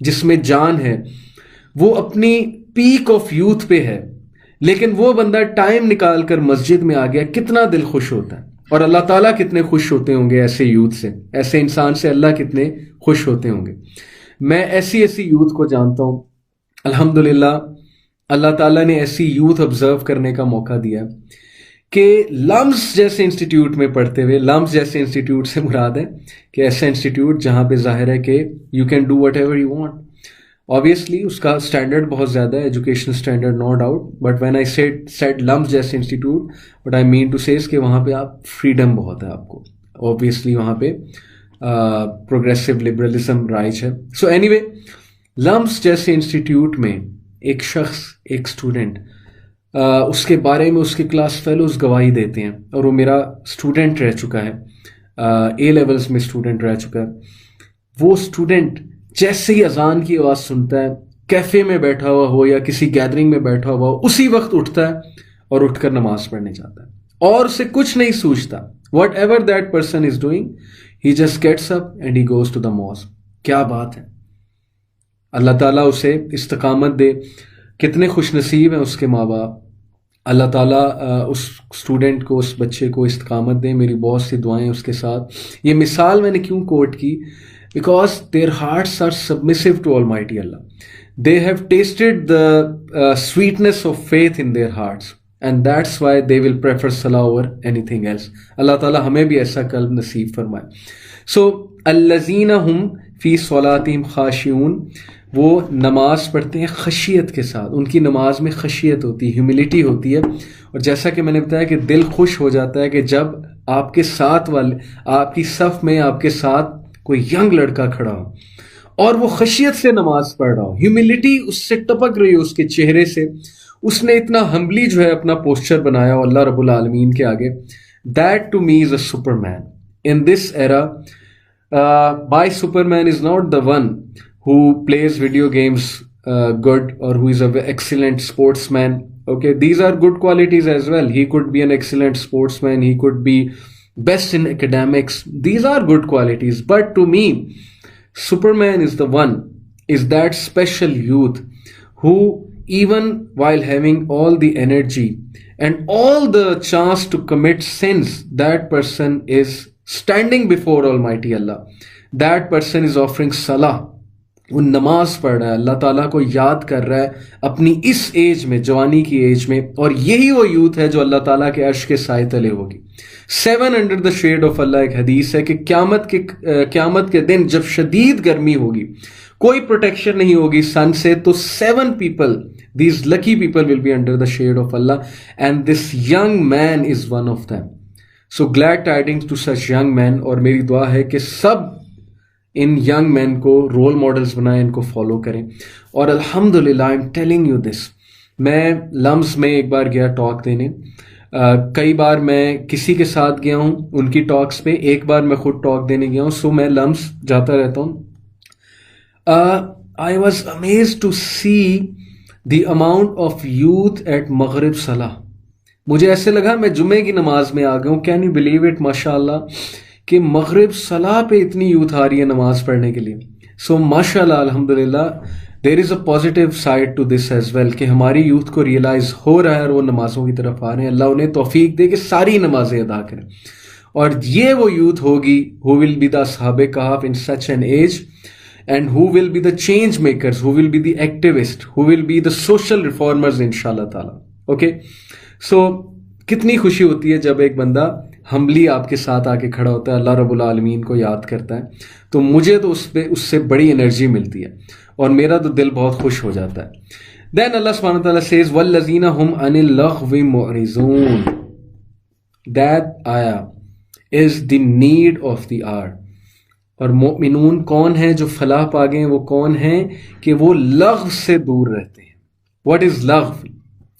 جس میں جان ہے, وہ اپنی پیک آف یوتھ پہ ہے, لیکن وہ بندہ ٹائم نکال کر مسجد میں آ گیا, کتنا دل خوش ہوتا ہے. اور اللہ تعالیٰ کتنے خوش ہوتے ہوں گے ایسے یوتھ سے, ایسے انسان سے اللہ کتنے خوش ہوتے ہوں گے. میں ایسی یوتھ کو جانتا ہوں الحمدللہ. اللہ تعالیٰ نے ایسی یوتھ آبزرو کرنے کا موقع دیا کہ لمز جیسے انسٹیٹیوٹ میں پڑھتے ہوئے, لمز جیسے انسٹیٹیوٹ سے مراد ہے کہ ایسا انسٹیٹیوٹ جہاں پہ ظاہر ہے کہ you can do whatever you want. Obviously اس کا اسٹینڈرڈ بہت زیادہ ہے, education standard, no doubt, but when I said LUMS جیسے institute, what I mean to say کہ وہاں پہ آپ فریڈم بہت ہے آپ کو. اوبیسلی وہاں پہ پروگریسو لبرلزم رائج ہے. سو اینی وے, لمز جیسے انسٹیٹیوٹ میں ایک شخص, ایک اسٹوڈنٹ, اس کے بارے میں اس کے کلاس فیلوز گواہی دیتے ہیں, اور وہ میرا اسٹوڈنٹ رہ چکا ہے, اے لیولز میں اسٹوڈنٹ رہ چکا ہے. وہ اسٹوڈنٹ جیسے ہی اذان کی آواز سنتا ہے, کیفے میں بیٹھا ہوا ہو یا کسی گیدرنگ میں بیٹھا ہوا ہو, اسی وقت اٹھتا ہے اور اٹھ کر نماز پڑھنے جاتا ہے, اور اسے کچھ نہیں سوچتا. Whatever that person is doing, he just gets up and he goes to the mosque. کیا بات ہے, اللہ تعالیٰ اسے استقامت دے. کتنے خوش نصیب ہیں اس کے ماں باپ. اللہ تعالیٰ اس اسٹوڈنٹ کو, اس بچے کو استقامت دے. میری بہت سی دعائیں اس کے ساتھ. یہ مثال میں نے کیوں کوٹ کی, because their hearts are submissive to Almighty Allah. They have tasted the sweetness of faith in their hearts, and that's why they will prefer salah over anything else. Allah Ta'ala ہمیں بھی ایسا قلب نصیب فرمائے. So الذین ہم فی صلاتہم خاشعون, وہ نماز پڑھتے ہیں خشیت کے ساتھ. ان کی نماز میں خشیت ہوتی ہے, ہیوملٹی ہوتی ہے. اور جیسا کہ میں نے بتایا کہ دل خوش ہو جاتا ہے کہ جب آپ کے ساتھ والے, آپ کی صف میں آپ کے ساتھ کوئی ینگ لڑکا کھڑا ہو اور وہ خشیت سے نماز پڑھ رہا ہو, ہیوملٹی اس سے ٹپک رہی ہو اس کے چہرے سے. اس نے اتنا ہمبلی جو ہے اپنا پوسچر بنایا ہو اللہ رب العالمین کے آگے. That to me is a superman in this era. By superman is not the one who plays video games good or who is an excellent sportsman. Okay, these are good qualities as well. He could be an excellent sportsman, he could be best in academics. These are good qualities, but to me Superman is the one, is that special youth who even while having all the energy and all the chance to commit sins, that person is standing before Almighty Allah. That person is offering salah. وہ نماز پڑھ رہا ہے, اللہ تعالیٰ کو یاد کر رہا ہے اپنی اس ایج میں, جوانی کی ایج میں. اور یہی وہ یوتھ ہے جو اللہ تعالیٰ کے عرش کے سائے تلے ہوگی. 7 under the shade of Allah ایک حدیث ہے کہ قیامت کے دن جب شدید گرمی ہوگی, کوئی پروٹیکشن نہیں ہوگی سن سے, تو 7 people, these lucky people will be under the shade of Allah, and this young man is one of them. So glad tidings to such young men. اور میری دعا ہے کہ سب ان ینگ مین کو رول ماڈلز بنائیں, ان کو فالو کریں. اور الحمدللہ I am telling you this, میں لمز میں ایک بار گیا ٹاک دینے, کئی بار میں کسی کے ساتھ گیا ہوں ان کی ٹاکس پہ, ایک بار میں خود ٹاک دینے گیا ہوں. سو میں لمز جاتا رہتا ہوں. I was amazed to see the amount of youth at مغرب صلاح. مجھے ایسے لگا میں جمعے کی نماز میں آ گیا ہوں. کین یو بلیو اٹ, ماشاء اللہ, کہ مغرب صلاح پہ اتنی یوتھ آ رہی ہے نماز پڑھنے کے لیے. سو ماشاء اللہ الحمدللہ there is a positive side to this as well, کہ ہماری یوتھ کو ریئلائز ہو رہا ہے اور وہ نمازوں کی طرف آ رہے ہیں. اللہ انہیں توفیق دے کہ ساری نمازیں ادا کریں. اور یہ وہ یوتھ ہوگی who will be the اصحاب کہف in such an age, and who will be the change makers, who will be the activists, who will be the social reformers انشاءاللہ تعالی. اوکے, سو کتنی خوشی ہوتی ہے جب ایک بندہ ہمبلی آپ کے ساتھ آ کے کھڑا ہوتا ہے, اللہ رب العالمین کو یاد کرتا ہے. تو مجھے تو اس سے بڑی انرجی ملتی ہے اور میرا تو دل بہت خوش ہو جاتا ہے. دین اللہ سبحانہ وتعالیٰ says وَالَّذِينَ هُمْ عَنِ اللَّغْوِ مُعْرِضُونَ. That ayah is the need of the hour. اور مؤمنون کون ہیں جو فلاح پا گئے ہیں, وہ کون ہیں کہ وہ لغو سے دور رہتے ہیں. What is لغو؟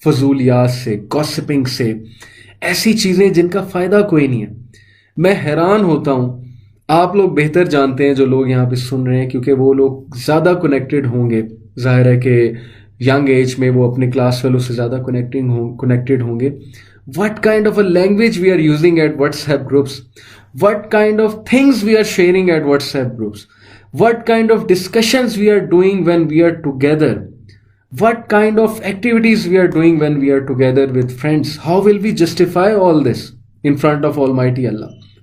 فضولیات سے, گوسپنگ سے, ایسی چیزیں جن کا فائدہ کوئی نہیں ہے. میں حیران ہوتا ہوں, آپ لوگ بہتر جانتے ہیں جو لوگ یہاں پہ سن رہے ہیں, کیونکہ وہ لوگ زیادہ کنیکٹڈ ہوں گے. ظاہر ہے کہ ینگ ایج میں وہ اپنے کلاس والوں سے زیادہ کنیکٹڈ ہوں گے. What kind of a language we are using at WhatsApp groups? What kind of things we are sharing at WhatsApp groups? what kind of discussions we are doing when we are together, what kind of activities we are doing when we are together with friends. How will we justify all this in front of Almighty Allah?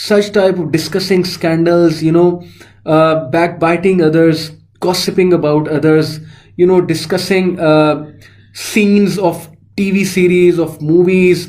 such type of discussing scandals, backbiting others, gossiping about others, discussing scenes of TV series, of movies,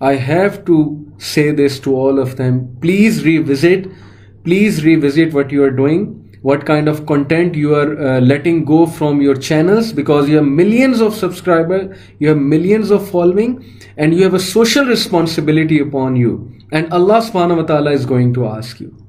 I have to say this to all of them. Please revisit what you are doing, what kind of content you are letting go from your channels, because you have millions of subscribers, you have millions of following, and you have a social responsibility upon you, and Allah subhanahu wa ta'ala is going to ask you.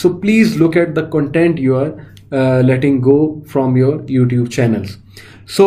So please look at the content you are letting go from your YouTube channels. So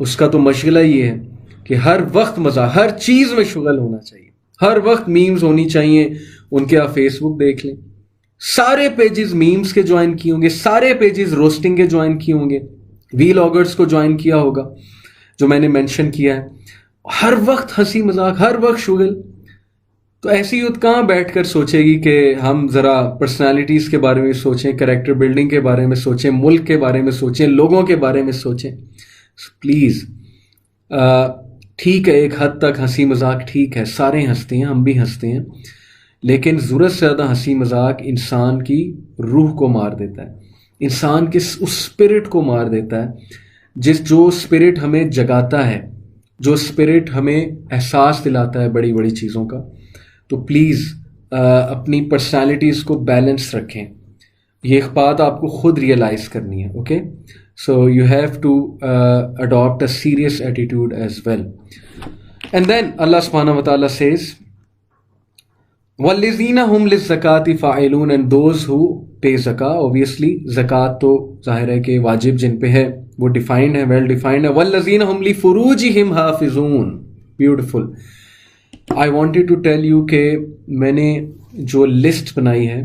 اس کا تو مشغلہ یہ ہے کہ ہر وقت مزہ، ہر چیز میں شغل ہونا چاہیے، ہر وقت میمز ہونی چاہیے. ان کے آپ فیس بک دیکھ لیں، سارے پیجز میمز کے جوائن کیے ہوں گے، سارے پیجز روسٹنگ کے جوائن کیے ہوں گے، وی لاگرز کو جوائن کیا ہوگا جو میں نے مینشن کیا ہے. ہر وقت ہنسی مذاق، ہر وقت شغل. تو ایسی یوتھ کہاں بیٹھ کر سوچے گی کہ ہم ذرا پرسنالٹیز کے بارے میں سوچیں، کریکٹر بلڈنگ کے بارے میں سوچیں، ملک کے بارے میں سوچیں، لوگوں کے بارے میں سوچیں. پلیز ٹھیک ہے، ایک حد تک ہنسی مذاق ٹھیک ہے، سارے ہنستے ہیں، ہم بھی ہنستے ہیں، لیکن ضرورت سے زیادہ ہنسی مذاق انسان کی روح کو مار دیتا ہے، انسان کے اس اسپرٹ کو مار دیتا ہے، جو اسپرٹ ہمیں جگاتا ہے، جو اسپرٹ ہمیں احساس دلاتا ہے بڑی بڑی چیزوں کا. تو پلیز اپنی پرسنالٹیز کو بیلنس رکھیں. یہ ایک بات آپ کو خود ریئلائز کرنی ہے. Okay, so you have to adapt a serious attitude as well. And then اللہ سبحانہ و تعالیٰ سیز وَالَّذِينَ هُمْ لِلزَّكَاةِ فَاعِلُونَ and those who pay zakah. obviously زکوٰۃ تو ظاہر ہے کہ واجب جن پہ ہے، وہ ڈیفائنڈ ہے، ویل ڈیفائنڈ ہے. وَالَّذِينَ هُمْ لِفُرُوجِهِمْ حَافِظُونَ. Beautiful. I wanted to tell you کہ میں نے جو لسٹ بنائی ہے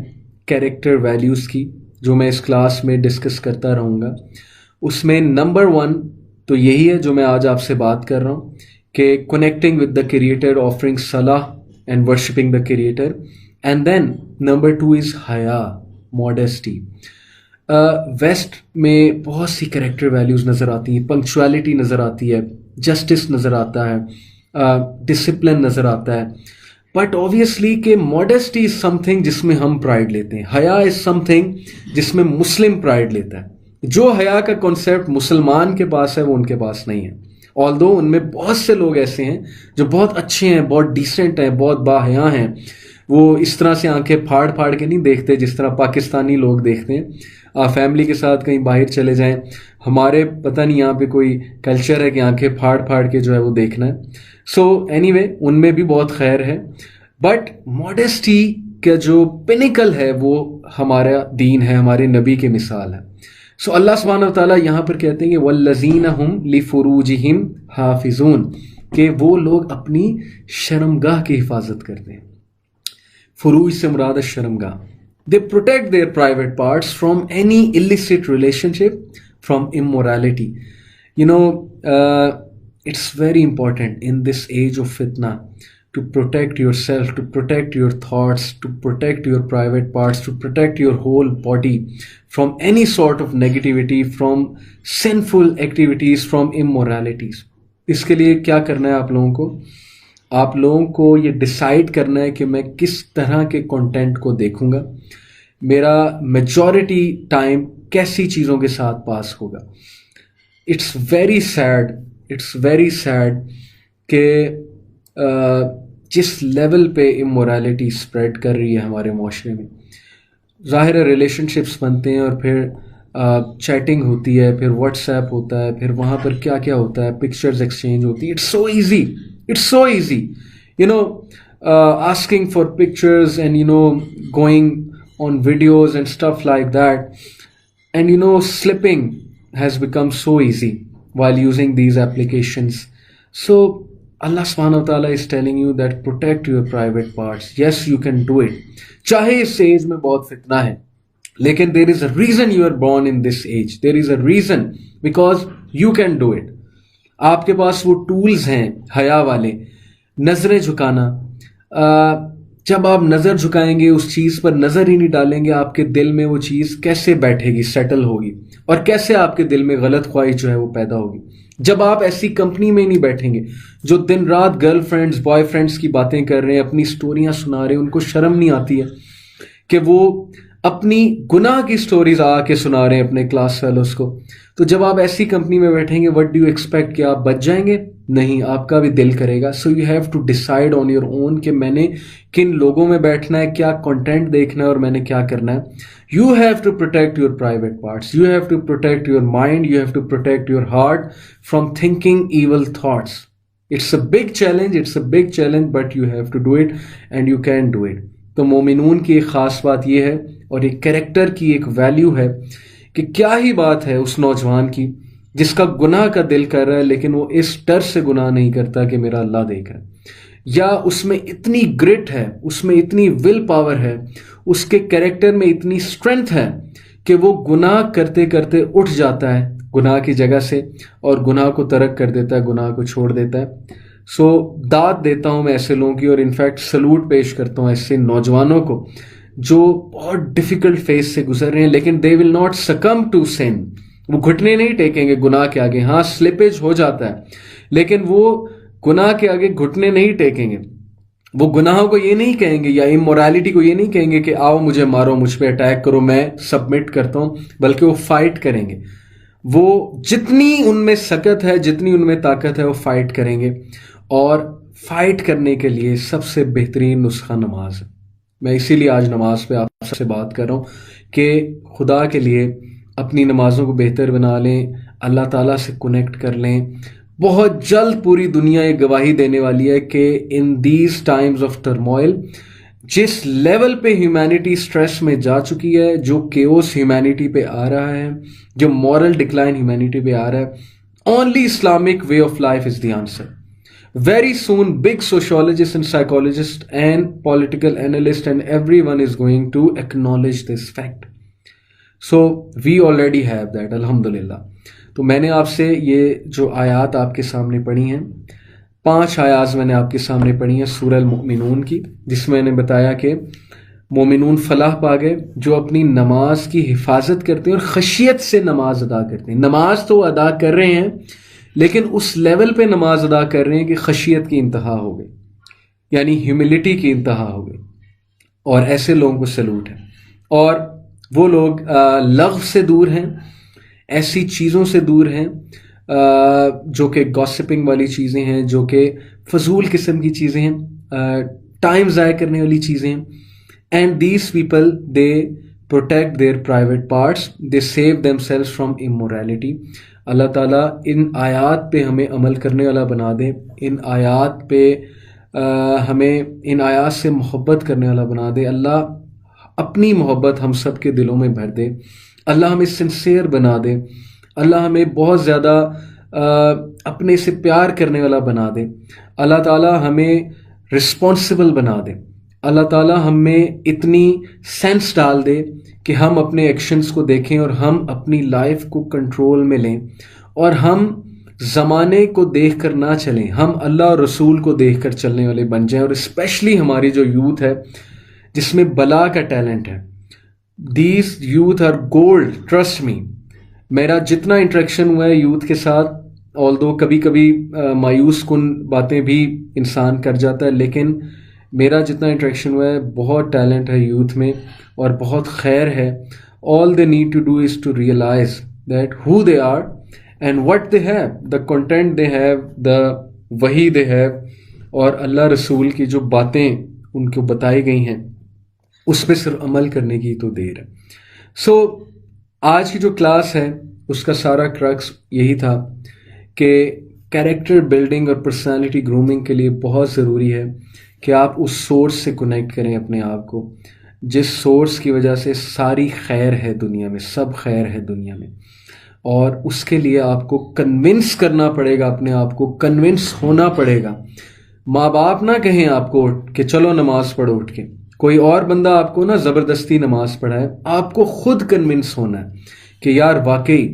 کیریکٹر ویلیوز کی، جو میں اس کلاس میں ڈسکس کرتا رہوں گا، اس میں نمبر 1 تو یہی ہے جو میں آج آپ سے بات کر رہا ہوں کہ connecting with the creator, offering صلاح and worshipping the creator. And then number 2 is حیا، ماڈیسٹی. ویسٹ میں بہت سی کریکٹر ویلیوز نظر آتی ہیں، پنکچویلٹی نظر آتی ہے، جسٹس نظر آتا ہے، ڈسپلن نظر آتا ہے. بٹ اوبیسلی کہ ماڈیسٹی از سم تھنگ جس میں ہم پرائڈ لیتے ہیں، حیا از سم تھنگ جس میں مسلم پرائڈ لیتا ہے. جو حیا کا کانسیپٹ مسلمان کے پاس ہے وہ ان کے پاس نہیں ہے. آلدو ان میں بہت سے لوگ ایسے ہیں جو بہت اچھے ہیں، بہت ڈیسنٹ ہیں، بہت باحیا ہیں، وہ اس طرح سے آنکھیں پھاڑ پھاڑ کے نہیں دیکھتے جس طرح پاکستانی لوگ دیکھتے ہیں. فیملی کے ساتھ کہیں باہر چلے جائیں، ہمارے پتہ نہیں یہاں پہ کوئی کلچر ہے کہ آنکھیں پھاڑ پھاڑ کے جو ہے وہ دیکھنا ہے. سو اینی وے ان میں بھی بہت خیر ہے، بٹ ماڈیسٹی کا جو پینیکل ہے وہ ہمارا دین ہے، ہمارے نبی کی مثال ہے. سو اللہ سبحانہ و تعالیٰ یہاں پر کہتے ہیں کہ وَالَّذِينَ هُمْ لِفُرُوجِهِمْ حَافِظُونَ، کہ وہ لوگ اپنی شرمگاہ کی حفاظت کرتے ہیں. فروج سے مراد شرمگاہ. They protect their private parts from any illicit relationship, from immorality. You know, it's very important in this age of fitna to protect yourself, to protect your thoughts, to protect your private parts, to protect your whole body from any sort of negativity, from sinful activities, from immoralities. اس کے لیے کیا کرنا ہے آپ لوگوں کو؟ آپ لوگوں کو یہ ڈیسائیڈ کرنا ہے کہ میں کس طرح کے کنٹینٹ کو دیکھوں گا، میرا میجورٹی ٹائم کیسی چیزوں کے ساتھ پاس ہوگا. اٹس ویری سیڈ کہ جس لیول پہ امورالٹی اسپریڈ کر رہی ہے ہمارے معاشرے میں. ظاہر ہے ریلیشن شپس بنتے ہیں اور پھر چیٹنگ ہوتی ہے، پھر واٹس ایپ ہوتا ہے، پھر وہاں پر کیا کیا ہوتا ہے، پکچرز ایکسچینج ہوتی ہے. It's so easy you know asking for pictures and going on videos and stuff like that, and slipping has become so easy while using these applications. So Allah subhanahu wa ta'ala is telling you that protect your private parts. Yes, you can do it. چاہے اس age میں بہت فتنہ ہے، لیکن there is a reason you are born in this age. There is a reason because you can do it. آپ کے پاس وہ tools ہیں حیا والے. نظریں جھکانا، جب آپ نظر جھکائیں گے اس چیز پر نظر ہی نہیں ڈالیں گے، آپ کے دل میں وہ چیز کیسے بیٹھے گی، سیٹل ہوگی، اور کیسے آپ کے دل میں غلط خواہش جو ہے وہ پیدا ہوگی. جب آپ ایسی کمپنی میں نہیں بیٹھیں گے جو دن رات گرل فرینڈز بوائے فرینڈز کی باتیں کر رہے ہیں، اپنی سٹوریاں سنا رہے ہیں، ان کو شرم نہیں آتی ہے کہ وہ اپنی گناہ کی سٹوریز آ کے سنا رہے ہیں اپنے کلاس فیلوز کو. تو جب آپ ایسی کمپنی میں بیٹھیں گے، وٹ ڈو یو ایکسپیکٹ کہ آپ بچ جائیں گے؟ نہیں، آپ کا بھی دل کرے گا. So you have to decide on your own کہ میں نے کن لوگوں میں بیٹھنا ہے، کیا کنٹینٹ دیکھنا ہے، اور میں نے کیا کرنا ہے. You have to protect your private parts, you have to protect your mind, you have to protect your heart from thinking evil thoughts. It's a big challenge but you have to do it and you can do it. تو مومنون کی ایک خاص بات یہ ہے، اور ایک کریکٹر کی ایک ویلیو ہے کہ کیا ہی بات ہے اس نوجوان کی جس کا گناہ کا دل کر رہا ہے لیکن وہ اس ڈر سے گناہ نہیں کرتا کہ میرا اللہ دیکھ رہا ہے، یا اس میں اتنی گرٹ ہے، اس میں اتنی ول پاور ہے، اس کے کیریکٹر میں اتنی اسٹرینتھ ہے کہ وہ گناہ کرتے کرتے اٹھ جاتا ہے گناہ کی جگہ سے اور گناہ کو ترک کر دیتا ہے، گناہ کو چھوڑ دیتا ہے۔ سو داد دیتا ہوں میں ایسے لوگوں کی، اور انفیکٹ سلوٹ پیش کرتا ہوں ایسے نوجوانوں کو جو بہت ڈیفیکلٹ فیز سے گزر رہے ہیں، لیکن دے ول ناٹ سکم ٹو سن، وہ گھٹنے نہیں ٹیکیں گے گناہ کے آگے۔ ہاں سلپیج ہو جاتا ہے لیکن وہ گناہ کے آگے گھٹنے نہیں ٹیکیں گے، وہ گناہوں کو یہ نہیں کہیں گے یا امورالٹی کو یہ نہیں کہیں گے کہ آؤ مجھے مارو، مجھ پہ اٹیک کرو، میں سبمٹ کرتا ہوں، بلکہ وہ فائٹ کریں گے۔ وہ جتنی ان میں سکت ہے، جتنی ان میں طاقت ہے، وہ فائٹ کریں گے، اور فائٹ کرنے کے لیے سب سے بہترین نسخہ نماز ہے۔ میں اسی لیے آج نماز پہ آپ سے بات کر رہا ہوں کہ خدا کے لیے اپنی نمازوں کو بہتر بنا لیں، اللہ تعالیٰ سے کنیکٹ کر لیں۔ بہت جلد پوری دنیا یہ گواہی دینے والی ہے کہ in these Times of turmoil, جس لیول پہ ہیومینٹی سٹریس میں جا چکی ہے، جو کیوس ہیومینٹی پہ آ رہا ہے، جو مورل ڈکلائن ہیومینٹی پہ آ رہا ہے، only Islamic way of life is the answer. Very soon, big sociologists and psychologists and political analysts and everyone is going to acknowledge this fact. So, we already have that, alhamdulillah. تو میں نے آپ سے یہ جو آیات آپ کے سامنے پڑھی ہیں، 5 آیات میں نے آپ کے سامنے پڑھی ہیں سورہ المؤمنون کی، جس میں نے بتایا کہ مومنون فلاح پا گئے جو اپنی نماز کی حفاظت کرتے ہیں اور خشیت سے نماز ادا کرتے ہیں۔ نماز تو ادا کر رہے ہیں لیکن اس لیول پہ نماز ادا کر رہے ہیں کہ خشیت کی انتہا ہو گئی، یعنی ہیوملٹی کی انتہا ہو گئی، اور ایسے لوگوں کو سلوٹ ہے۔ اور وہ لوگ لغو سے دور ہیں، ایسی چیزوں سے دور ہیں جو کہ گاسپنگ والی چیزیں ہیں، جو کہ فضول قسم کی چیزیں ہیں، ٹائم ضائع کرنے والی چیزیں ہیں۔ And these people they protect their private parts, they save themselves from immorality. اللہ تعالیٰ ان آیات پہ ہمیں عمل کرنے والا بنا دے، ان آیات پہ ہمیں ان آیات سے محبت کرنے والا بنا دے۔ اللہ اپنی محبت ہم سب کے دلوں میں بھر دے، اللہ ہمیں سنسیئر بنا دے، اللہ ہمیں بہت زیادہ اپنے سے پیار کرنے والا بنا دے، اللہ تعالیٰ ہمیں رسپانسبل بنا دے، اللہ تعالیٰ ہم میں اتنی سینس ڈال دے کہ ہم اپنے ایکشنز کو دیکھیں اور ہم اپنی لائف کو کنٹرول میں لیں، اور ہم زمانے کو دیکھ کر نہ چلیں، ہم اللہ اور رسول کو دیکھ کر چلنے والے بن جائیں۔ اور اسپیشلی ہماری جو یوتھ ہے جس میں بلا کا ٹیلنٹ ہے، these youth are gold, trust me. میرا جتنا انٹریکشن ہوا ہے یوتھ کے ساتھ، آلدو کبھی کبھی مایوس کن باتیں بھی انسان کر جاتا ہے، لیکن میرا جتنا انٹریکشن ہوا ہے بہت ٹیلنٹ ہے یوتھ میں اور بہت خیر ہے۔ All they need to do is to realise that who they are and what they have, the content they have, the وحی دے ہیو، اور اللہ رسول کی جو باتیں ان کو بتائی گئی ہیں اس پہ صرف عمل کرنے کی تو دیر ہے۔ سو آج کی جو کلاس ہے اس کا سارا کرکس یہی تھا کہ کیریکٹر بلڈنگ اور پرسنالٹی گرومنگ کے لیے بہت ضروری ہے کہ آپ اس سورس سے کنیکٹ کریں اپنے آپ کو، جس سورس کی وجہ سے ساری خیر ہے دنیا میں، سب خیر ہے دنیا میں، اور اس کے لیے آپ کو کنونس کرنا پڑے گا، اپنے آپ کو کنونس ہونا پڑے گا۔ ماں باپ نہ کہیں آپ کو کہ چلو نماز پڑھو اٹھ کے، کوئی اور بندہ آپ کو نہ زبردستی نماز پڑھائے، آپ کو خود کنونس ہونا ہے کہ یار واقعی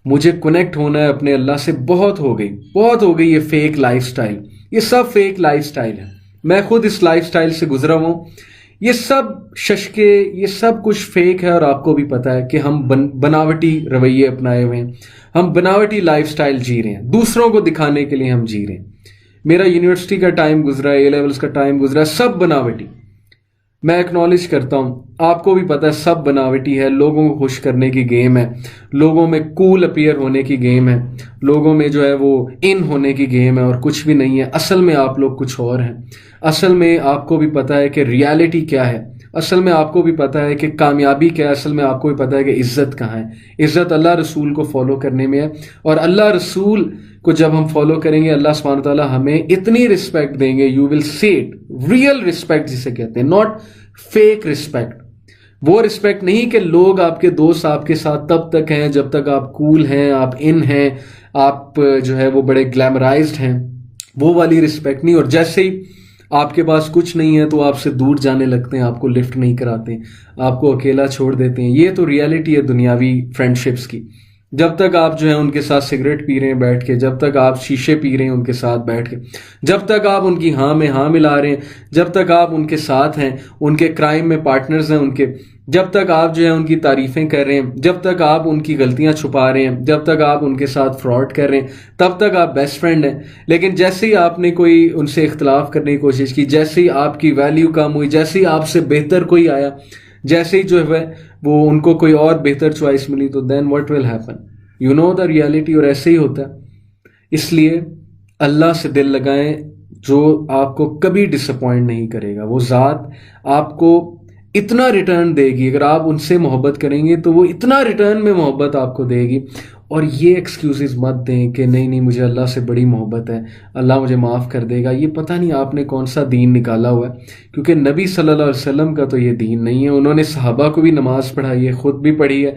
مجھے کنیکٹ ہونا ہے اپنے اللہ سے۔ بہت ہو گئی یہ فیک لائف سٹائل، یہ سب فیک لائف سٹائل ہے، میں خود اس لائف سٹائل سے گزرا ہوں، یہ سب ششکے، یہ سب کچھ فیک ہے، اور آپ کو بھی پتا ہے کہ ہم بناوٹی رویے اپنائے ہوئے ہیں، ہم بناوٹی لائف سٹائل جی رہے ہیں، دوسروں کو دکھانے کے لیے ہم جی رہے ہیں۔ میرا یونیورسٹی کا ٹائم گزرا ہے، اے لیولز کا ٹائم گزرا ہے، سب بناوٹی، میں ایکنالج کرتا ہوں، آپ کو بھی پتا ہے سب بناوٹی ہے، لوگوں کو خوش کرنے کی گیم ہے، لوگوں میں کول اپیئر ہونے کی گیم ہے، لوگوں میں جو ہے وہ ان ہونے کی گیم ہے، اور کچھ بھی نہیں ہے۔ اصل میں آپ لوگ کچھ اور ہیں، اصل میں آپ کو بھی پتا ہے کہ ریالٹی کیا ہے، اصل میں آپ کو بھی پتا ہے کہ کامیابی کیا ہے، اصل میں آپ کو بھی پتا ہے کہ عزت کہاں ہے۔ عزت اللہ رسول کو فالو کرنے میں ہے، اور اللہ رسول کو جب ہم فالو کریں گے اللہ سبحانہ تعالیٰ ہمیں اتنی رسپیکٹ دیں گے، you will see it, real respect جسے کہتے ہیں، ناٹ فیک رسپیکٹ۔ وہ رسپیکٹ نہیں کہ لوگ آپ کے دوست آپ کے ساتھ تب تک ہیں جب تک آپ کول ہیں، آپ ان ہیں، آپ جو ہے وہ بڑے گلیمرائزڈ ہیں، وہ والی رسپیکٹ نہیں. اور جیسے ہی آپ کے پاس کچھ نہیں ہے تو آپ سے دور جانے لگتے ہیں، آپ کو لفٹ نہیں کراتے، آپ کو اکیلا چھوڑ دیتے ہیں. یہ تو ریالٹی ہے دنیاوی فرینڈشپس کی. جب تک آپ جو ہے ان کے ساتھ سگریٹ پی رہے ہیں بیٹھ کے، جب تک آپ شیشے پی رہے ہیں ان کے ساتھ بیٹھ کے، جب تک آپ ان کی ہاں میں ہاں ملا رہے ہیں، جب تک آپ ان کے ساتھ ہیں، ان کے کرائم میں پارٹنرز ہیں ان کے، جب تک آپ جو ہے ان کی تعریفیں کر رہے ہیں، جب تک آپ ان کی غلطیاں چھپا رہے ہیں، جب تک آپ ان کے ساتھ فراڈ کر رہے ہیں، تب تک آپ بیسٹ فرینڈ ہیں. لیکن جیسے ہی آپ نے کوئی ان سے اختلاف کرنے کی کوشش کی، جیسے ہی آپ کی ویلیو کم ہوئی، جیسے ہی آپ سے بہتر کوئی آیا، جیسے ہی جو ہے وہ ان کو کوئی اور بہتر چوائس ملی، تو then what will happen? You know the reality. اور ایسے ہی ہوتا ہے. اس لیے اللہ سے دل لگائیں جو آپ کو کبھی ڈس اپوائنٹ نہیں کرے گا. وہ ذات آپ کو اتنا ریٹرن دے گی، اگر آپ ان سے محبت کریں گے تو وہ اتنا ریٹرن میں محبت آپ کو دے گی. اور یہ ایکسکیوزز مت دیں کہ نہیں نہیں مجھے اللہ سے بڑی محبت ہے، اللہ مجھے معاف کر دے گا. یہ پتہ نہیں آپ نے کون سا دین نکالا ہوا ہے، کیونکہ نبی صلی اللہ علیہ وسلم کا تو یہ دین نہیں ہے. انہوں نے صحابہ کو بھی نماز پڑھائی ہے، خود بھی پڑھی ہے،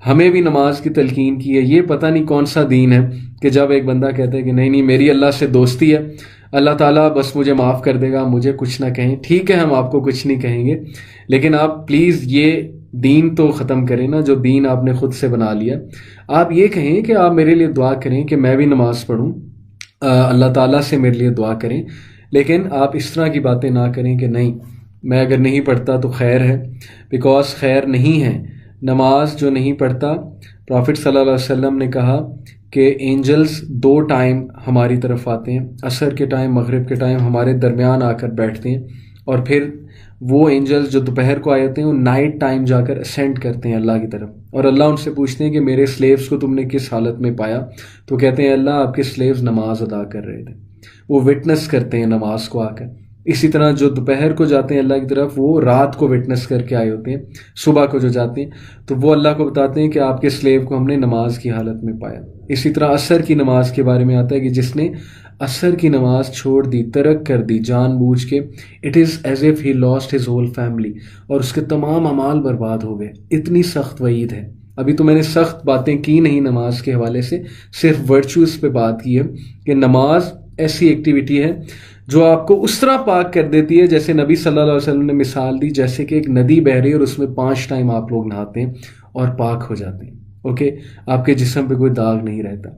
ہمیں بھی نماز کی تلقین کی ہے. یہ پتہ نہیں کون سا دین ہے کہ جب ایک بندہ کہتا ہے کہ نہیں نہیں میری اللہ سے دوستی ہے، اللہ تعالیٰ بس مجھے معاف کر دے گا، مجھے کچھ نہ کہیں. ٹھیک ہے ہم آپ کو کچھ نہیں کہیں گے، لیکن آپ پلیز یہ دین تو ختم کریں نا جو دین آپ نے خود سے بنا لیا. آپ یہ کہیں کہ آپ میرے لیے دعا کریں کہ میں بھی نماز پڑھوں، اللہ تعالیٰ سے میرے لیے دعا کریں. لیکن آپ اس طرح کی باتیں نہ کریں کہ نہیں میں اگر نہیں پڑھتا تو خیر ہے، بیکاز خیر نہیں ہے. نماز جو نہیں پڑھتا، پرافٹ صلی اللہ علیہ وسلم نے کہا کہ اینجلز 2 ٹائم ہماری طرف آتے ہیں، عصر کے ٹائم، مغرب کے ٹائم ہمارے درمیان آ کر بیٹھتے ہیں، اور پھر وہ اینجلز جو دوپہر کو آئے ہوتے ہیں وہ نائٹ ٹائم جا کر اسینڈ کرتے ہیں اللہ کی طرف، اور اللہ ان سے پوچھتے ہیں کہ میرے سلیوز کو تم نے کس حالت میں پایا؟ تو کہتے ہیں اللہ آپ کے سلیوز نماز ادا کر رہے تھے. وہ وٹنس کرتے ہیں نماز کو آ کر. اسی طرح جو دوپہر کو جاتے ہیں اللہ کی طرف وہ رات کو وٹنس کر کے آئے ہوتے ہیں. صبح کو جو جاتے ہیں تو وہ اللہ کو بتاتے ہیں کہ آپ کے سلیو کو ہم نے نماز کی حالت میں پایا. اسی طرح عصر کی نماز کے بارے میں آتا ہے کہ جس نے عصر کی نماز چھوڑ دی، ترک کر دی جان بوجھ کے، it is as if he lost his whole family, اور اس کے تمام اعمال برباد ہو گئے. اتنی سخت وعید ہے. ابھی تو میں نے سخت باتیں کی نہیں نماز کے حوالے سے، صرف ورچوز پہ بات کی ہے کہ نماز ایسی ایکٹیویٹی ہے جو آپ کو اس طرح پاک کر دیتی ہے جیسے نبی صلی اللہ علیہ وسلم نے مثال دی، جیسے کہ ایک ندی بہہ رہی ہے اور اس میں 5 ٹائم آپ لوگ نہاتے ہیں اور پاک ہو جاتے ہیں. اوکے، آپ کے جسم پہ کوئی داغ نہیں رہتا.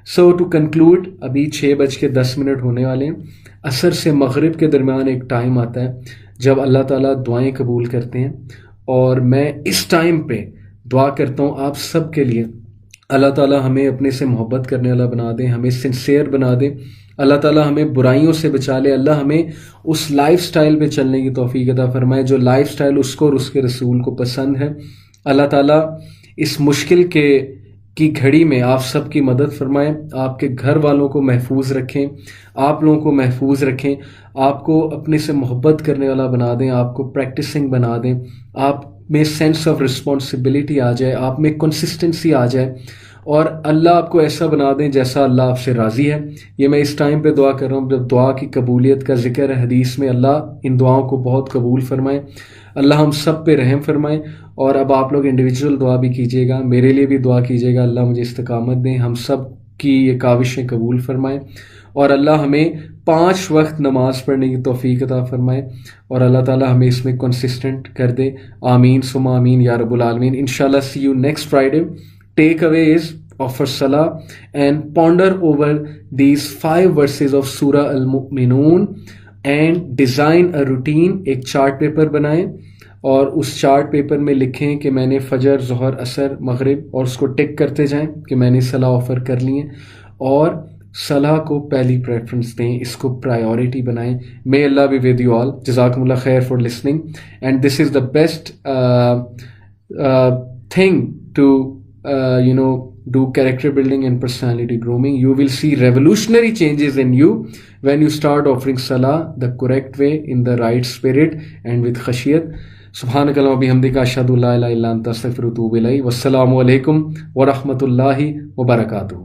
سو ٹو کنکلوڈ، ابھی 6:10 ہونے والے ہیں. عصر سے مغرب کے درمیان ایک ٹائم آتا ہے جب اللہ تعالیٰ دعائیں قبول کرتے ہیں، اور میں اس ٹائم پہ دعا کرتا ہوں آپ سب کے لیے، اللہ تعالیٰ ہمیں اپنے سے محبت کرنے والا بنا دیں، ہمیں سنسیئر بنا دیں، اللہ تعالیٰ ہمیں برائیوں سے بچا لے، اللہ ہمیں اس لائف سٹائل پہ چلنے کی توفیق عطا فرمائے جو لائف سٹائل اس کو اور اس کے رسول کو پسند ہے. اللہ تعالیٰ اس مشکل کی گھڑی میں آپ سب کی مدد فرمائیں، آپ کے گھر والوں کو محفوظ رکھیں، آپ لوگوں کو محفوظ رکھیں، آپ کو اپنے سے محبت کرنے والا بنا دیں، آپ کو پریکٹسنگ بنا دیں، آپ میں سینس آف رسپانسبلٹی آ جائے، آپ میں کنسسٹنسی آ جائے، اور اللہ آپ کو ایسا بنا دیں جیسا اللہ آپ سے راضی ہے. یہ میں اس ٹائم پہ دعا کر رہا ہوں جب دعا کی قبولیت کا ذکر ہے حدیث میں. اللہ ان دعاؤں کو بہت قبول فرمائے، اللہ ہم سب پہ رحم فرمائے. اور اب آپ لوگ انڈیویجول دعا بھی کیجیے گا، میرے لیے بھی دعا کیجیے گا، اللہ مجھے استقامت دیں، ہم سب کی یہ کاوشیں قبول فرمائے، اور اللہ ہمیں 5 وقت نماز پڑھنے کی توفیق عطا فرمائے، اور اللہ تعالی ہمیں اس میں کنسسٹنٹ کر دے. آمین ثم آمین یا رب العالمین. انشاءاللہ see you next Friday. Takeaway is offer salah and ponder over these 5 verses of Surah Al-Mu'minun and design a routine. ایک چارٹ پیپر بنائیں اور اس چارٹ پیپر میں لکھیں کہ میں نے فجر، ظہر، عصر، مغرب، اور اس کو ٹک کرتے جائیں کہ میں نے صلاح آفر کر لی ہیں، اور صلاح کو پہلی پریفرنس دیں، اس کو پرائیورٹی بنائیں. May Allah be with you all. جزاکم اللہ خیر for listening, and this is the best thing to do character building and personality grooming. You will see revolutionary changes in you when you start offering salah the correct way, in the right spirit and with khashiyat. سبحانک اللہم و بحمدک، اشہد ان لا الہ الا انت، استغفرک و اتوب الیک. والسلام علیکم ورحمۃ اللہ وبرکاتہ.